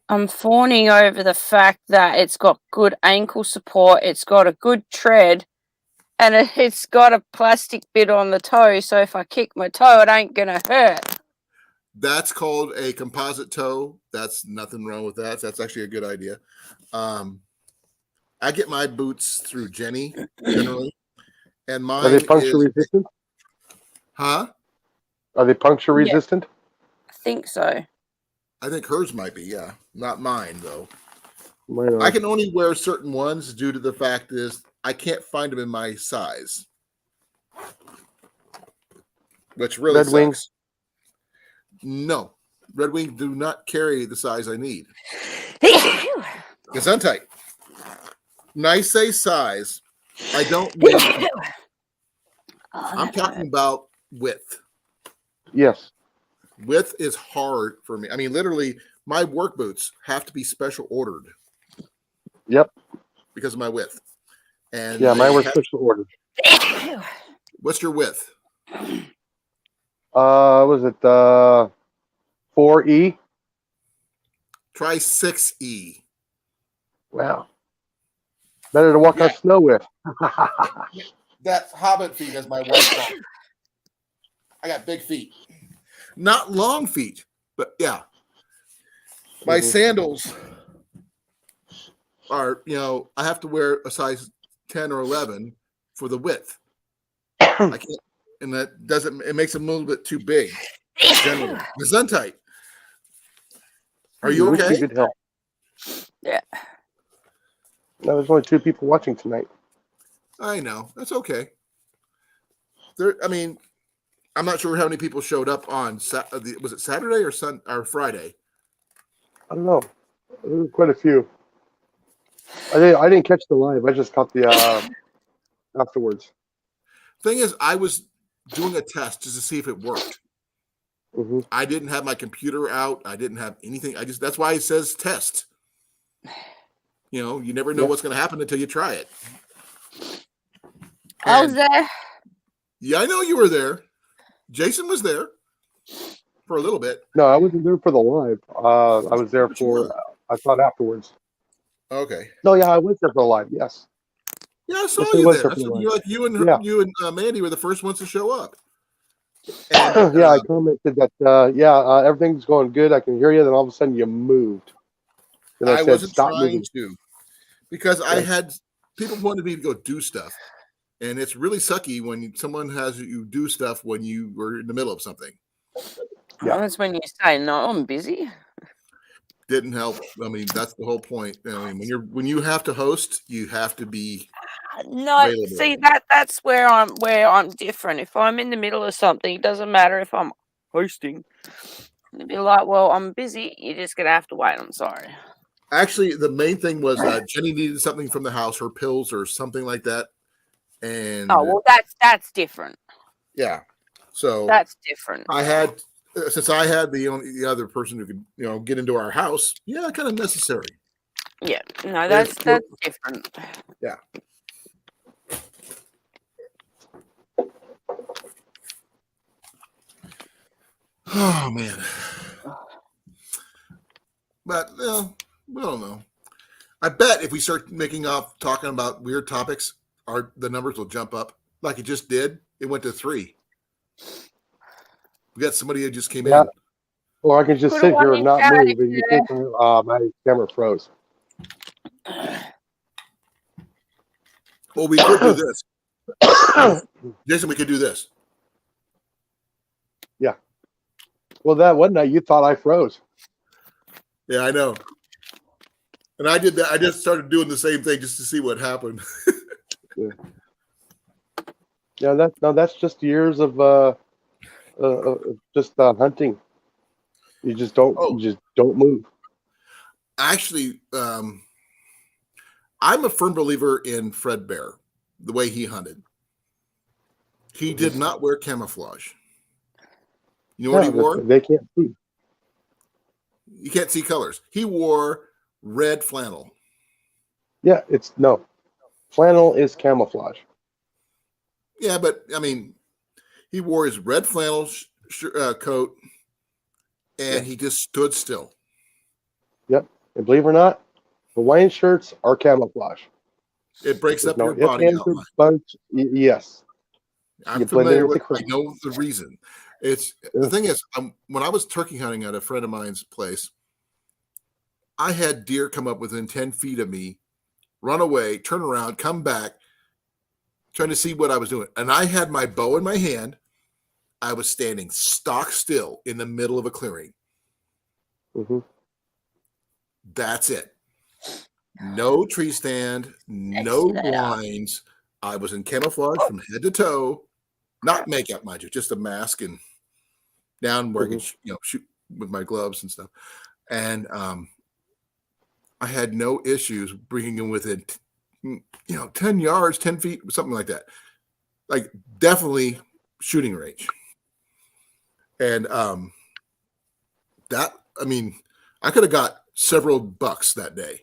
Speaker 5: I'm fawning over the fact that it's got good ankle support, it's got a good tread, and it's got a plastic bit on the toe, so if I kick my toe, it ain't gonna hurt.
Speaker 2: That's called a composite toe. That's nothing wrong with that. That's actually a good idea. I get my boots through Jenny generally, and mine
Speaker 4: are they puncture resistant?
Speaker 2: Huh?
Speaker 4: Are they puncture resistant?
Speaker 5: I think so.
Speaker 2: I think hers might be, yeah. Not mine though.
Speaker 4: Mine
Speaker 2: I can only wear certain ones due to the fact is I can't find them in my size, which really
Speaker 4: Red
Speaker 2: sucks.
Speaker 4: Wings?
Speaker 2: No, Red Wing do not carry the size I need. Gesundheit. When I say size, I don't mean. I'm talking about width.
Speaker 4: Yes.
Speaker 2: Width is hard for me. I mean, literally, my work boots have to be special ordered.
Speaker 4: Yep.
Speaker 2: Because of my width. And
Speaker 4: mine were special ordered.
Speaker 2: What's your width?
Speaker 4: Was it 4E?
Speaker 2: Try 6E.
Speaker 4: Wow. Better to walk on snow with.
Speaker 2: That's hobbit feet, as my wife calls it. I got big feet. Not long feet, but yeah. My sandals are, I have to wear a size 10 or 11 for the width. I can't, and that doesn't, it makes them a little bit too big. Generally. Gesundheit. Are you okay?
Speaker 4: Good help.
Speaker 5: Yeah.
Speaker 4: No, there's only 2 people watching tonight.
Speaker 2: I know. That's okay. There. I mean, I'm not sure how many people showed up on. Was it Saturday or Friday?
Speaker 4: I don't know. There were quite a few. I didn't catch the live. I just caught the afterwards.
Speaker 2: Thing is, I was doing a test just to see if it worked.
Speaker 4: Hmm.
Speaker 2: I didn't have my computer out. I didn't have anything. That's why it says test. You never know what's going to happen until you try it.
Speaker 5: I was
Speaker 2: And
Speaker 5: there.
Speaker 2: yeah, I know you were there. Jason was there for a little bit.
Speaker 4: No, I wasn't there for the live. I was there
Speaker 2: Which you
Speaker 4: for.
Speaker 2: were.
Speaker 4: I thought afterwards.
Speaker 2: Okay.
Speaker 4: No, yeah, I was there for the live. Yes.
Speaker 2: Yeah, I saw
Speaker 4: Yes, I
Speaker 2: you
Speaker 4: was
Speaker 2: there.
Speaker 4: there
Speaker 2: I
Speaker 4: for the
Speaker 2: said
Speaker 4: live.
Speaker 2: you and
Speaker 4: Yeah.
Speaker 2: you and Mandy were the first ones to show up. And
Speaker 4: Yeah, I commented that. Everything's going good. I can hear you. Then all of a sudden you moved. Then I said,
Speaker 2: wasn't
Speaker 4: "Stop
Speaker 2: trying
Speaker 4: moving."
Speaker 2: to, because I
Speaker 4: Yeah.
Speaker 2: had people wanted me to go do stuff, and it's really sucky when someone has you do stuff when you were in the middle of something.
Speaker 4: Yeah.
Speaker 5: That's when you say, "No, I'm busy."
Speaker 2: Didn't help. I mean, that's the whole point. I mean, when you have to host, you have to be
Speaker 5: No,
Speaker 2: available.
Speaker 5: see that's where I'm different. If I'm in the middle of something, it doesn't matter if I'm hosting. You'd be like, "Well, I'm busy. You're just gonna have to wait." I'm sorry.
Speaker 2: Actually, the main thing was Jenny needed something from the house, her pills or something like that, and
Speaker 5: Oh well, that's different.
Speaker 2: yeah. So
Speaker 5: That's different.
Speaker 2: I had, since I had the other person who could get into our house. Yeah, kind of necessary.
Speaker 5: Yeah, no, that's different.
Speaker 2: Yeah. Oh man. But we don't know. I bet if we start talking about weird topics, the numbers will jump up like it just did. It went to 3. We got somebody who just came in.
Speaker 4: Or I can just sit here and not move, and you think my camera froze.
Speaker 2: Well, we could do this. Jason, we could do this.
Speaker 4: Yeah. Well, that one night you thought I froze.
Speaker 2: Yeah, I know. And I did that. I just started doing the same thing just to see what happened.
Speaker 4: Yeah, that's just years of just hunting. You just don't move.
Speaker 2: Actually, I'm a firm believer in Fred Bear, the way he hunted. He did not wear camouflage. You know what he wore?
Speaker 4: They can't see.
Speaker 2: You can't see colors. He wore red flannel.
Speaker 4: Yeah, flannel is camouflage.
Speaker 2: Yeah, but I mean, he wore his red flannel coat, and he just stood still.
Speaker 4: Yep, and believe it or not, Hawaiian shirts are camouflage.
Speaker 2: It breaks up your body outline.
Speaker 4: Yes,
Speaker 2: I'm familiar with. I know the reason. The thing is, when I was turkey hunting at a friend of mine's place, I had deer come up within 10 feet of me, run away, turn around, come back, trying to see what I was doing. And I had my bow in my hand. I was standing stock still in the middle of a clearing.
Speaker 4: Mm-hmm.
Speaker 2: That's it. No tree stand, no blinds. I was in camouflage from head to toe, not makeup, mind you, just a mask and down where I could shoot with my gloves and stuff. And I had no issues bringing him within 10 yards, 10 feet, something like that. Like definitely shooting range. And I could have got several bucks that day.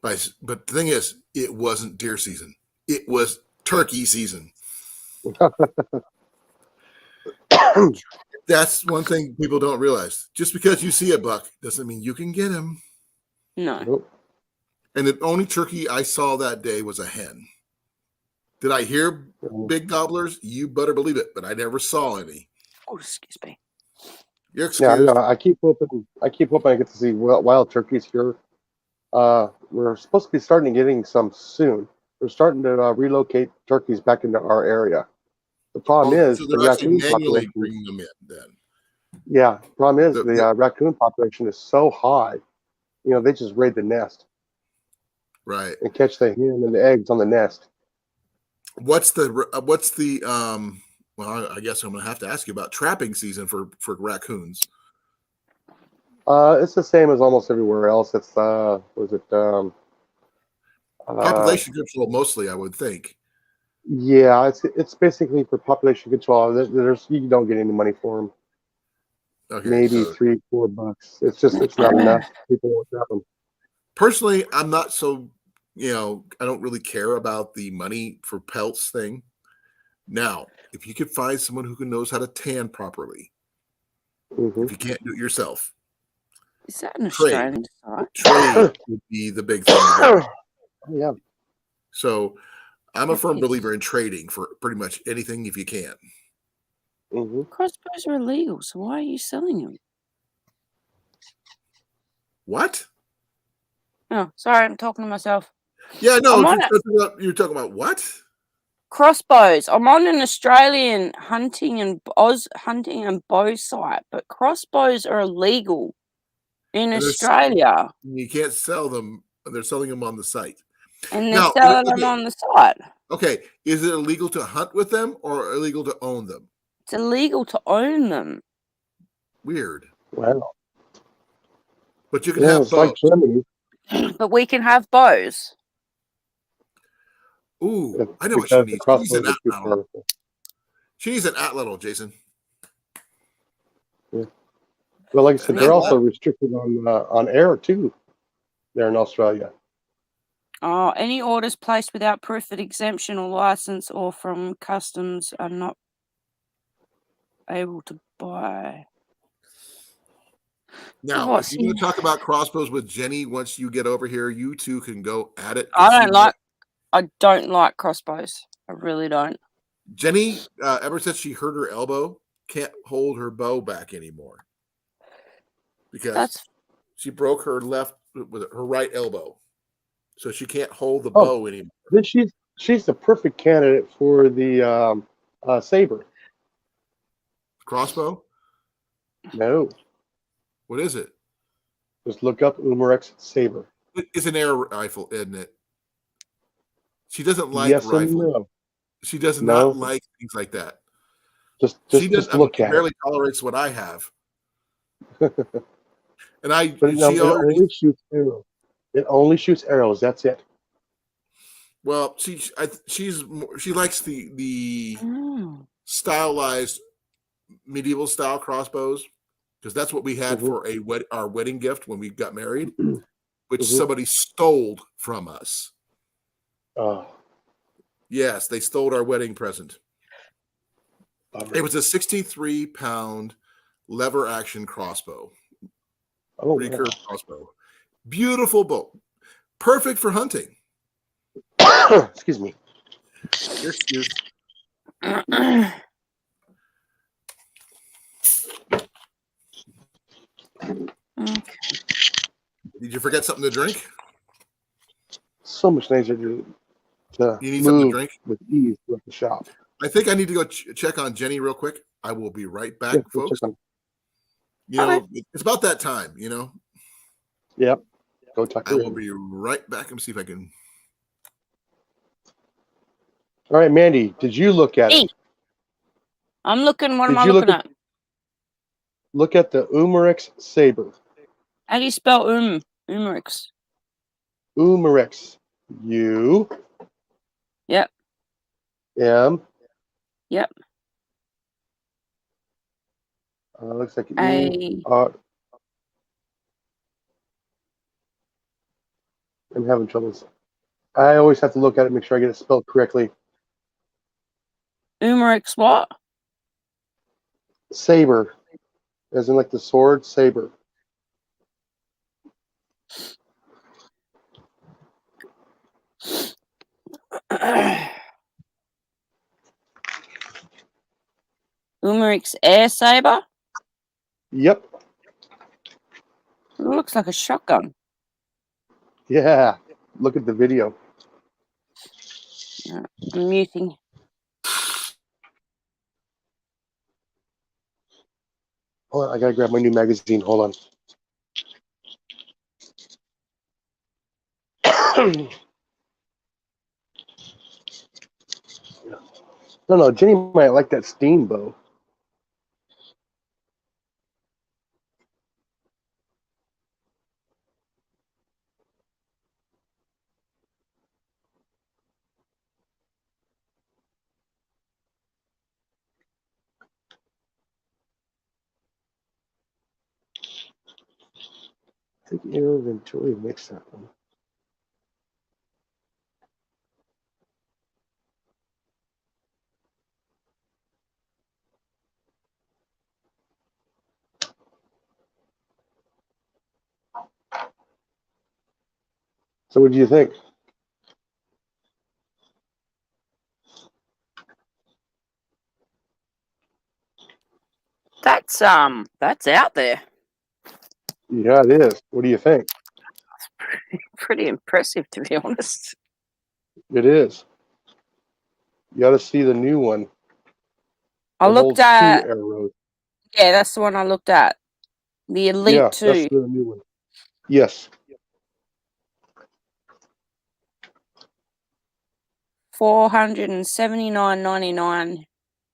Speaker 2: But the thing is, it wasn't deer season. It was turkey season. That's one thing people don't realize. Just because you see a buck doesn't mean you can get him.
Speaker 5: No.
Speaker 4: Nope.
Speaker 2: And the only turkey I saw that day was a hen. Did I hear big gobblers? You better believe it, but I never saw any.
Speaker 5: Oh, excuse me.
Speaker 2: You're excused.
Speaker 4: Yeah, I keep hoping I get to see wild turkeys here. We're supposed to be starting getting some soon. We're starting to relocate turkeys back into our area. The problem is
Speaker 2: so
Speaker 4: the
Speaker 2: they're actually
Speaker 4: raccoon
Speaker 2: manually
Speaker 4: population.
Speaker 2: bringing them in then.
Speaker 4: Yeah, problem is the raccoon population is so high they just raid the nest
Speaker 2: Right.
Speaker 4: and catch the hen and the eggs on the nest.
Speaker 2: What's the well, I guess I'm going to have to ask you about trapping season for raccoons.
Speaker 4: It's the same as almost everywhere else. It's
Speaker 2: Population control mostly, I would think.
Speaker 4: yeah, it's basically for population control. You don't get any money for them.
Speaker 2: Okay,
Speaker 4: Maybe
Speaker 2: so
Speaker 4: $3-4. It's not enough. People won't trap them.
Speaker 2: personally, I'm not so I don't really care about the money for pelts thing. Now, if you could find someone who knows how to tan properly,
Speaker 4: Hmm.
Speaker 2: if you can't do it yourself,
Speaker 5: Is that an
Speaker 2: trade.
Speaker 5: Australian site?
Speaker 2: Trade would be the big thing to do.
Speaker 4: Yeah.
Speaker 2: So I'm a
Speaker 5: That
Speaker 2: firm
Speaker 5: is-
Speaker 2: believer in trading for pretty much anything if you can.
Speaker 4: Hmm.
Speaker 5: Crossbows are illegal, so why are you selling them?
Speaker 2: What?
Speaker 5: Oh, sorry, I'm talking to myself.
Speaker 2: Yeah, no,
Speaker 5: I'm on it.
Speaker 2: you're talking about what?
Speaker 5: Crossbows. I'm on an Australian hunting and bow site, but crossbows are illegal in
Speaker 2: And
Speaker 5: Australia,
Speaker 2: you can't sell them. They're selling them on the site.
Speaker 5: and they're
Speaker 2: Now,
Speaker 5: selling them on the site.
Speaker 2: Okay, is it illegal to hunt with them or illegal to own them?
Speaker 5: It's illegal to own them.
Speaker 2: Weird.
Speaker 4: Wow.
Speaker 2: But you can
Speaker 4: Yeah,
Speaker 2: have
Speaker 4: it's
Speaker 2: both.
Speaker 4: like Germany.
Speaker 5: But we can have bows.
Speaker 2: Ooh, I know what she
Speaker 4: Because the
Speaker 2: needs. She needs
Speaker 4: crossbows
Speaker 2: an
Speaker 4: are too
Speaker 2: atlatl.
Speaker 4: powerful.
Speaker 2: She needs an atlatl, Jason.
Speaker 4: Yeah. Well, like I said,
Speaker 2: An
Speaker 4: they're
Speaker 2: atlatl.
Speaker 4: also restricted on air too. There in Australia.
Speaker 5: Oh, any orders placed without proof of exemption or license or from customs are not able to buy.
Speaker 2: Now,
Speaker 5: Oh,
Speaker 2: if you want to talk about crossbows with Jenny, once you get over here, you two can go at it.
Speaker 5: I don't like crossbows. I really don't.
Speaker 2: Jenny, ever since she hurt her elbow, can't hold her bow back anymore because she broke her right elbow, so she can't hold the bow anymore.
Speaker 4: Then she's the perfect candidate for the saber.
Speaker 2: Crossbow?
Speaker 4: No,
Speaker 2: What is it?
Speaker 4: just look up Umarex saber.
Speaker 2: It's an air rifle, isn't it? She doesn't like
Speaker 4: Yes
Speaker 2: rifles.
Speaker 4: and no.
Speaker 2: She does
Speaker 4: No.
Speaker 2: not like things like that.
Speaker 4: Just look at
Speaker 2: barely tolerates what I have. And
Speaker 4: it. But no, it only shoots arrows. It only shoots arrows. That's it.
Speaker 2: Well, she likes the stylized medieval style crossbows because that's what we had for our wedding gift when we got married, which somebody stole from us.
Speaker 4: Oh,
Speaker 2: yes, they stole our wedding present.
Speaker 4: bummer.
Speaker 2: It was a 63-pound lever action crossbow.
Speaker 4: Oh,
Speaker 2: Recurve crossbow. Beautiful bow. Perfect for hunting.
Speaker 4: Excuse me.
Speaker 2: Your excuse.
Speaker 5: Okay.
Speaker 2: Did you forget something to drink?
Speaker 4: So much nicer to
Speaker 2: You need something to
Speaker 4: move
Speaker 2: drink?
Speaker 4: with ease with the shop.
Speaker 2: I think I need to go check on Jenny real quick. I will be right back,
Speaker 4: Yeah, go
Speaker 2: folks.
Speaker 4: check on-
Speaker 2: It's about that time,
Speaker 4: Yep. Go talk
Speaker 2: I
Speaker 4: to
Speaker 2: will
Speaker 4: her.
Speaker 2: be right back and see if I can.
Speaker 4: All right, Mandy, did you look at it?
Speaker 5: I'm looking. What am
Speaker 4: Did
Speaker 5: I
Speaker 4: you
Speaker 5: looking at?
Speaker 4: Look at the Umarex saber.
Speaker 5: How do you spell Umarex?
Speaker 4: Umarex. U.
Speaker 5: Yep.
Speaker 4: M.
Speaker 5: Yep.
Speaker 4: Looks like
Speaker 5: A.
Speaker 4: I'm having troubles. I always have to look at it, make sure I get it spelled correctly.
Speaker 5: Umarex what?
Speaker 4: Saber, as in like the sword saber.
Speaker 5: Umarex air saber.
Speaker 4: Yep.
Speaker 5: It looks like a shotgun.
Speaker 4: Yeah. Look at the video.
Speaker 5: I'm muting.
Speaker 4: Hold on, I gotta grab my new magazine. Hold on. No, Jenny might like that steam bow. I think Aaron Venturi makes that one. So what do you think?
Speaker 5: That's out there.
Speaker 4: Yeah, it is. What do you think?
Speaker 5: Pretty impressive, to be honest.
Speaker 4: It is. You got to see the new one.
Speaker 5: I
Speaker 4: It
Speaker 5: looked
Speaker 4: holds 2
Speaker 5: at.
Speaker 4: arrows.
Speaker 5: Yeah, that's the one I looked at. The Elite
Speaker 4: Yeah, that's
Speaker 5: 2.
Speaker 4: the new one. Yes.
Speaker 5: $479.99.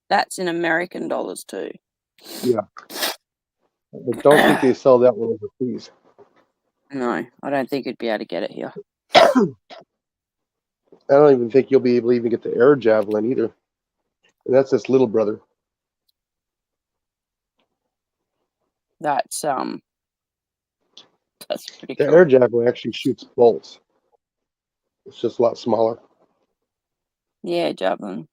Speaker 5: That's in American dollars too.
Speaker 4: Yeah. I don't think they sell that one overseas.
Speaker 5: No, I don't think you'd be able to get it here.
Speaker 4: I don't even think you'll be able to even get the air javelin either. And that's its little brother.
Speaker 5: That's pretty
Speaker 4: The
Speaker 5: cool.
Speaker 4: air javelin actually shoots bolts. It's just a lot smaller.
Speaker 5: Yeah, javelin.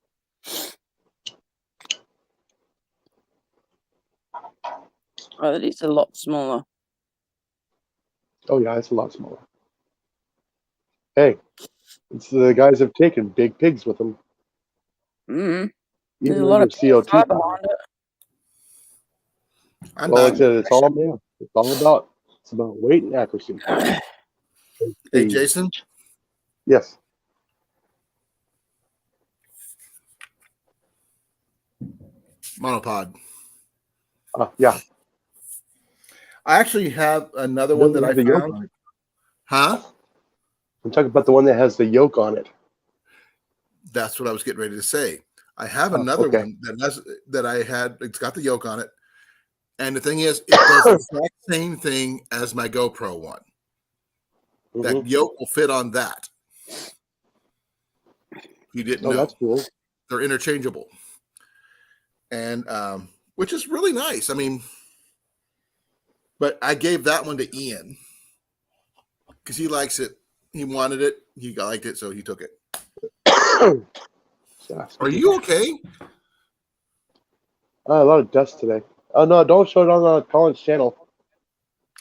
Speaker 5: Oh, it is a lot smaller.
Speaker 4: Oh yeah, it's a lot smaller. Hey, it's the guys have taken big pigs with them.
Speaker 5: There's
Speaker 4: Even
Speaker 5: a lot
Speaker 4: under
Speaker 5: of PSI
Speaker 4: CO2.
Speaker 5: behind it.
Speaker 2: I'm
Speaker 4: Well, like I
Speaker 2: back.
Speaker 4: said, it's all about weight and accuracy.
Speaker 2: Hey, Jason.
Speaker 4: Yes.
Speaker 2: Monopod.
Speaker 4: Yeah.
Speaker 2: I actually have another
Speaker 4: The
Speaker 2: one that
Speaker 4: with
Speaker 2: I
Speaker 4: the yoke
Speaker 2: found.
Speaker 4: on it.
Speaker 2: Huh?
Speaker 4: I'm talking about the one that has the yoke on it.
Speaker 2: That's what I was getting ready to say. I have another
Speaker 4: okay.
Speaker 2: one that I had. It's got the yoke on it, and the thing is, it does the exact same thing as my GoPro one. That yoke will fit on that. You didn't know.
Speaker 4: That's cool.
Speaker 2: They're interchangeable, and which is really nice. I mean, but I gave that one to Ian because he likes it. He wanted it. He liked it, so he took it. Are you okay?
Speaker 4: A lot of dust today. Oh no! Don't show it on Colin's channel.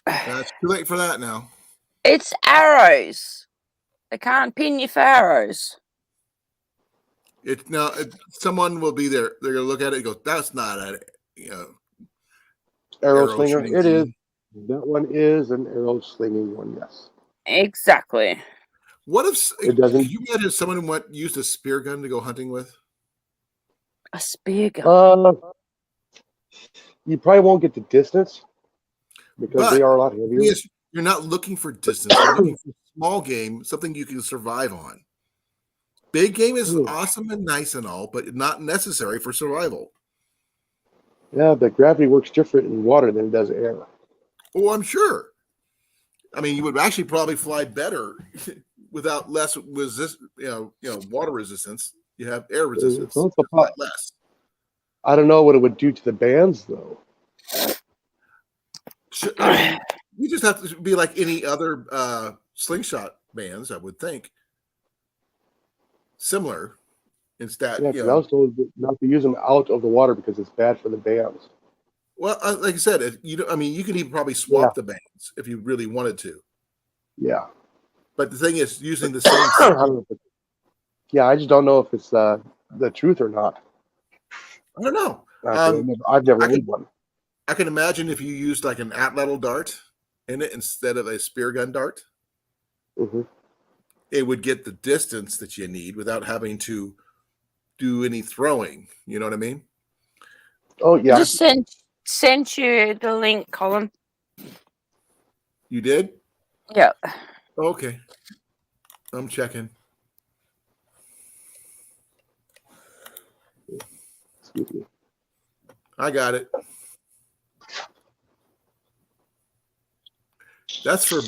Speaker 2: It's too late for that now.
Speaker 5: It's arrows. They can't pin you for arrows.
Speaker 2: Someone will be there. They're gonna look at it and go, "That's not a
Speaker 4: Arrow slinger.
Speaker 2: shooting
Speaker 4: It is.
Speaker 2: thing."
Speaker 4: That one is an arrow slinging one. Yes.
Speaker 5: Exactly.
Speaker 2: What if
Speaker 4: It doesn't?
Speaker 2: Could you imagine someone used a spear gun to go hunting with?
Speaker 5: A spear gun.
Speaker 4: You probably won't get the distance because they are a lot heavier.
Speaker 2: Yes, you're not looking for distance. You're looking for small game, something you can survive on. Big game is awesome and nice and all, but not necessary for survival.
Speaker 4: Yeah, but gravity works different in water than it does air.
Speaker 2: Oh, I'm sure. I mean, you would actually probably fly better without less water resistance. You have air resistance.
Speaker 4: So it's a lot
Speaker 2: less.
Speaker 4: I don't know what it would do to the bands though.
Speaker 2: I mean, you just have to be like any other slingshot bands, I would think. Similar. Instead,
Speaker 4: Yeah, because I was told not to use them out of the water because it's bad for the bands.
Speaker 2: Well, like I said, you can even probably swap the bands if you really wanted to.
Speaker 4: Yeah.
Speaker 2: But the thing is, using the same.
Speaker 4: Yeah, I just don't know if it's the truth or not.
Speaker 2: I don't know.
Speaker 4: I've never owned one.
Speaker 2: I can imagine if you used like an atlatl dart in it instead of a spear gun dart, it would get the distance that you need without having to do any throwing. You know what I mean?
Speaker 4: Oh yeah.
Speaker 5: I just sent you the link, Colin.
Speaker 2: You did?
Speaker 5: Yeah.
Speaker 2: Okay. I'm checking.
Speaker 4: Excuse me.
Speaker 2: I got it. That's for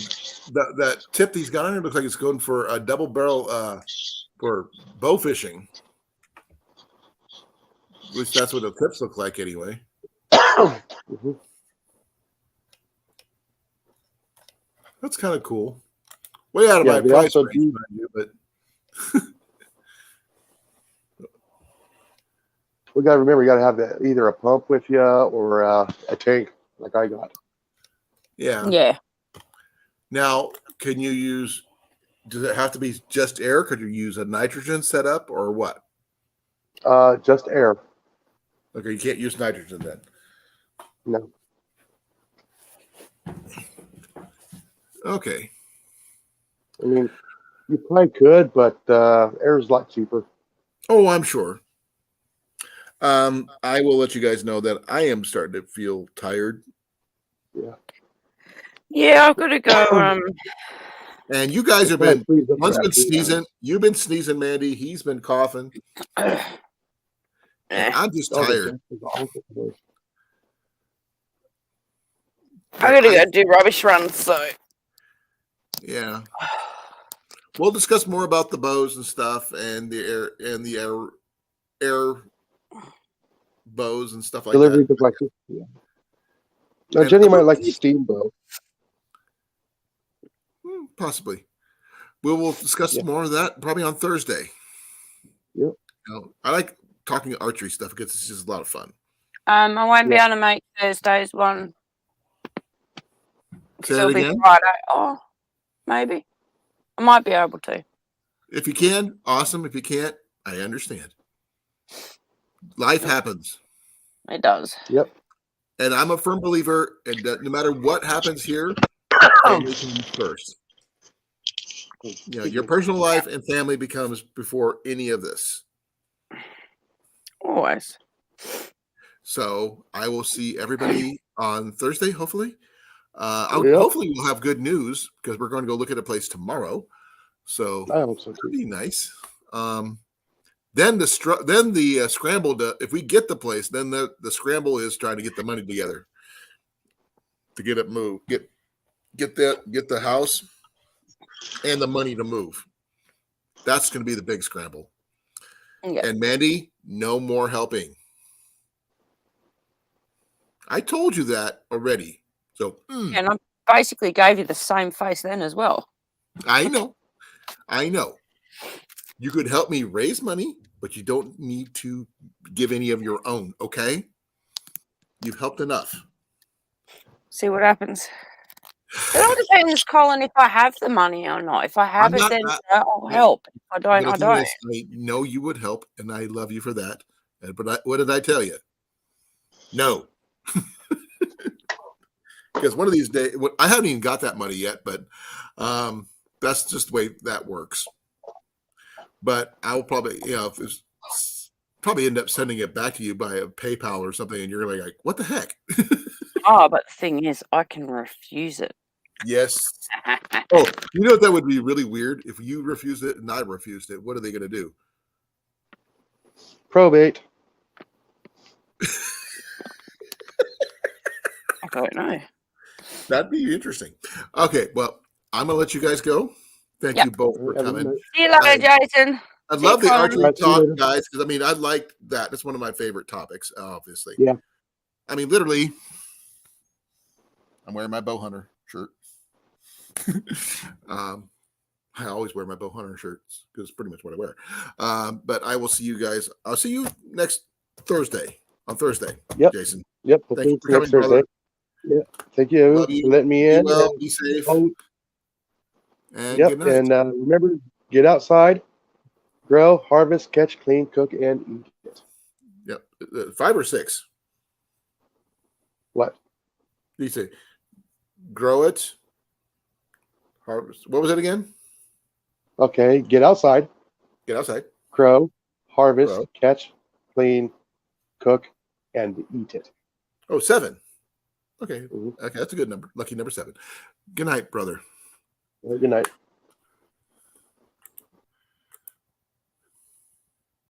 Speaker 2: that tip he's got on it. Looks like it's going for a double barrel for bow fishing. At least that's what the tips look like anyway.
Speaker 4: Mhm.
Speaker 2: That's kind of cool. Way out of
Speaker 4: Yeah,
Speaker 2: my
Speaker 4: they
Speaker 2: price
Speaker 4: also
Speaker 2: range,
Speaker 4: do.
Speaker 2: mind you, but
Speaker 4: We got to remember, you got to have either a pump with you or a tank, like I got.
Speaker 2: yeah.
Speaker 5: Yeah.
Speaker 2: Now, can you use? Does it have to be just air? Could you use a nitrogen setup or what?
Speaker 4: Just air.
Speaker 2: Okay, you can't use nitrogen then.
Speaker 4: No.
Speaker 2: Okay.
Speaker 4: I mean, you probably could, but air is a lot cheaper.
Speaker 2: Oh, I'm sure. I will let you guys know that I am starting to feel tired.
Speaker 4: Yeah.
Speaker 5: Yeah, I've got to go.
Speaker 2: And you guys
Speaker 4: It
Speaker 2: have
Speaker 4: probably
Speaker 2: been
Speaker 4: frees up
Speaker 2: one's
Speaker 4: your
Speaker 2: been
Speaker 4: battery.
Speaker 2: sneezing. You've been sneezing, Mandy. He's been coughing. And I'm just
Speaker 4: Oh, the
Speaker 2: tired.
Speaker 4: gas is awful today.
Speaker 5: I
Speaker 2: But
Speaker 5: gotta go do rubbish runs, so
Speaker 2: yeah. We'll discuss more about the bows and stuff and the air bows and stuff like
Speaker 4: Delivery
Speaker 2: that.
Speaker 4: look like this. Yeah. Now,
Speaker 2: And
Speaker 4: Jenny might like the steam bow.
Speaker 2: possibly. We will discuss
Speaker 4: Yeah.
Speaker 2: more of that probably on Thursday.
Speaker 4: Yep.
Speaker 2: I like talking archery stuff because it's just a lot of fun.
Speaker 5: I won't be
Speaker 4: Yeah.
Speaker 5: able to make Thursday's one.
Speaker 2: Say
Speaker 5: It'll
Speaker 2: that
Speaker 5: be
Speaker 2: again.
Speaker 5: Friday. Oh, maybe. I might be able to.
Speaker 2: If you can, awesome. If you can't, I understand. Life happens.
Speaker 5: It does.
Speaker 4: Yep.
Speaker 2: And I'm a firm believer in that no matter what happens here, family comes first. Your personal life and family becomes before any of this.
Speaker 5: Always.
Speaker 2: So I will see everybody on Thursday, hopefully.
Speaker 4: Yep.
Speaker 2: Hopefully we'll have good news because we're going to go look at a place tomorrow. So
Speaker 4: I hope so
Speaker 2: that'd
Speaker 4: too.
Speaker 2: be nice. Then the scramble if we get the place, then the scramble is trying to get the money together to get it moved, get the house and the money to move. That's going to be the big scramble.
Speaker 5: Yeah.
Speaker 2: And Mandy, no more helping. I told you that already. So
Speaker 5: And I basically gave you the same face then as well.
Speaker 2: I know. You could help me raise money, but you don't need to give any of your own, okay? You've helped enough.
Speaker 5: See what happens. It all depends, Colin, if I have the money or not. If I have it, then I'll help. If I don't, I don't.
Speaker 2: I know you would help, and I love you for that. But what did I tell you? No. Because one of these days, I haven't even got that money yet, but that's just the way that works. But I will probably, probably end up sending it back to you by a PayPal or something, and you're like, what the heck?
Speaker 5: Oh, but the thing is, I can refuse it.
Speaker 2: Yes. Oh, you know what? That would be really weird if you refused it and I refused it. What are they going to do?
Speaker 4: Probate.
Speaker 5: I don't know.
Speaker 2: That'd be interesting. Okay, well, I'm going to let you guys go. Thank
Speaker 5: Yep.
Speaker 2: you both for coming.
Speaker 5: See you later, Jason.
Speaker 2: I
Speaker 5: See you,
Speaker 2: love the
Speaker 5: Colin.
Speaker 2: archery
Speaker 4: Right, see you
Speaker 2: talk,
Speaker 4: later.
Speaker 2: guys, because I like that. That's one of my favorite topics, obviously.
Speaker 4: Yeah.
Speaker 2: Literally, I'm wearing my bow hunter shirt. I always wear my bow hunter shirts because it's pretty much what I wear. But I will see you guys. I'll see you next Thursday. On Thursday,
Speaker 4: Yep.
Speaker 2: Jason.
Speaker 4: Yep.
Speaker 2: Thank you for
Speaker 4: Next
Speaker 2: coming, brother.
Speaker 4: Thursday. Yeah. Thank you
Speaker 2: Love you.
Speaker 4: for letting me
Speaker 2: Be
Speaker 4: in.
Speaker 2: well.
Speaker 4: and
Speaker 2: Be safe.
Speaker 4: vote.
Speaker 2: And
Speaker 4: Yep.
Speaker 2: good night.
Speaker 4: And remember, get outside, grow, harvest, catch, clean, cook, and eat it.
Speaker 2: Yep. 5 or 6.
Speaker 4: What?
Speaker 2: You say grow it, harvest. What was it again?
Speaker 4: Okay. Get outside,
Speaker 2: Get outside.
Speaker 4: grow, harvest,
Speaker 2: Grow.
Speaker 4: catch, clean, cook, and eat it.
Speaker 2: Oh, 7. Okay.
Speaker 4: Mhm.
Speaker 2: Okay, that's a good number. Lucky number 7. Good night, brother.
Speaker 4: Good night.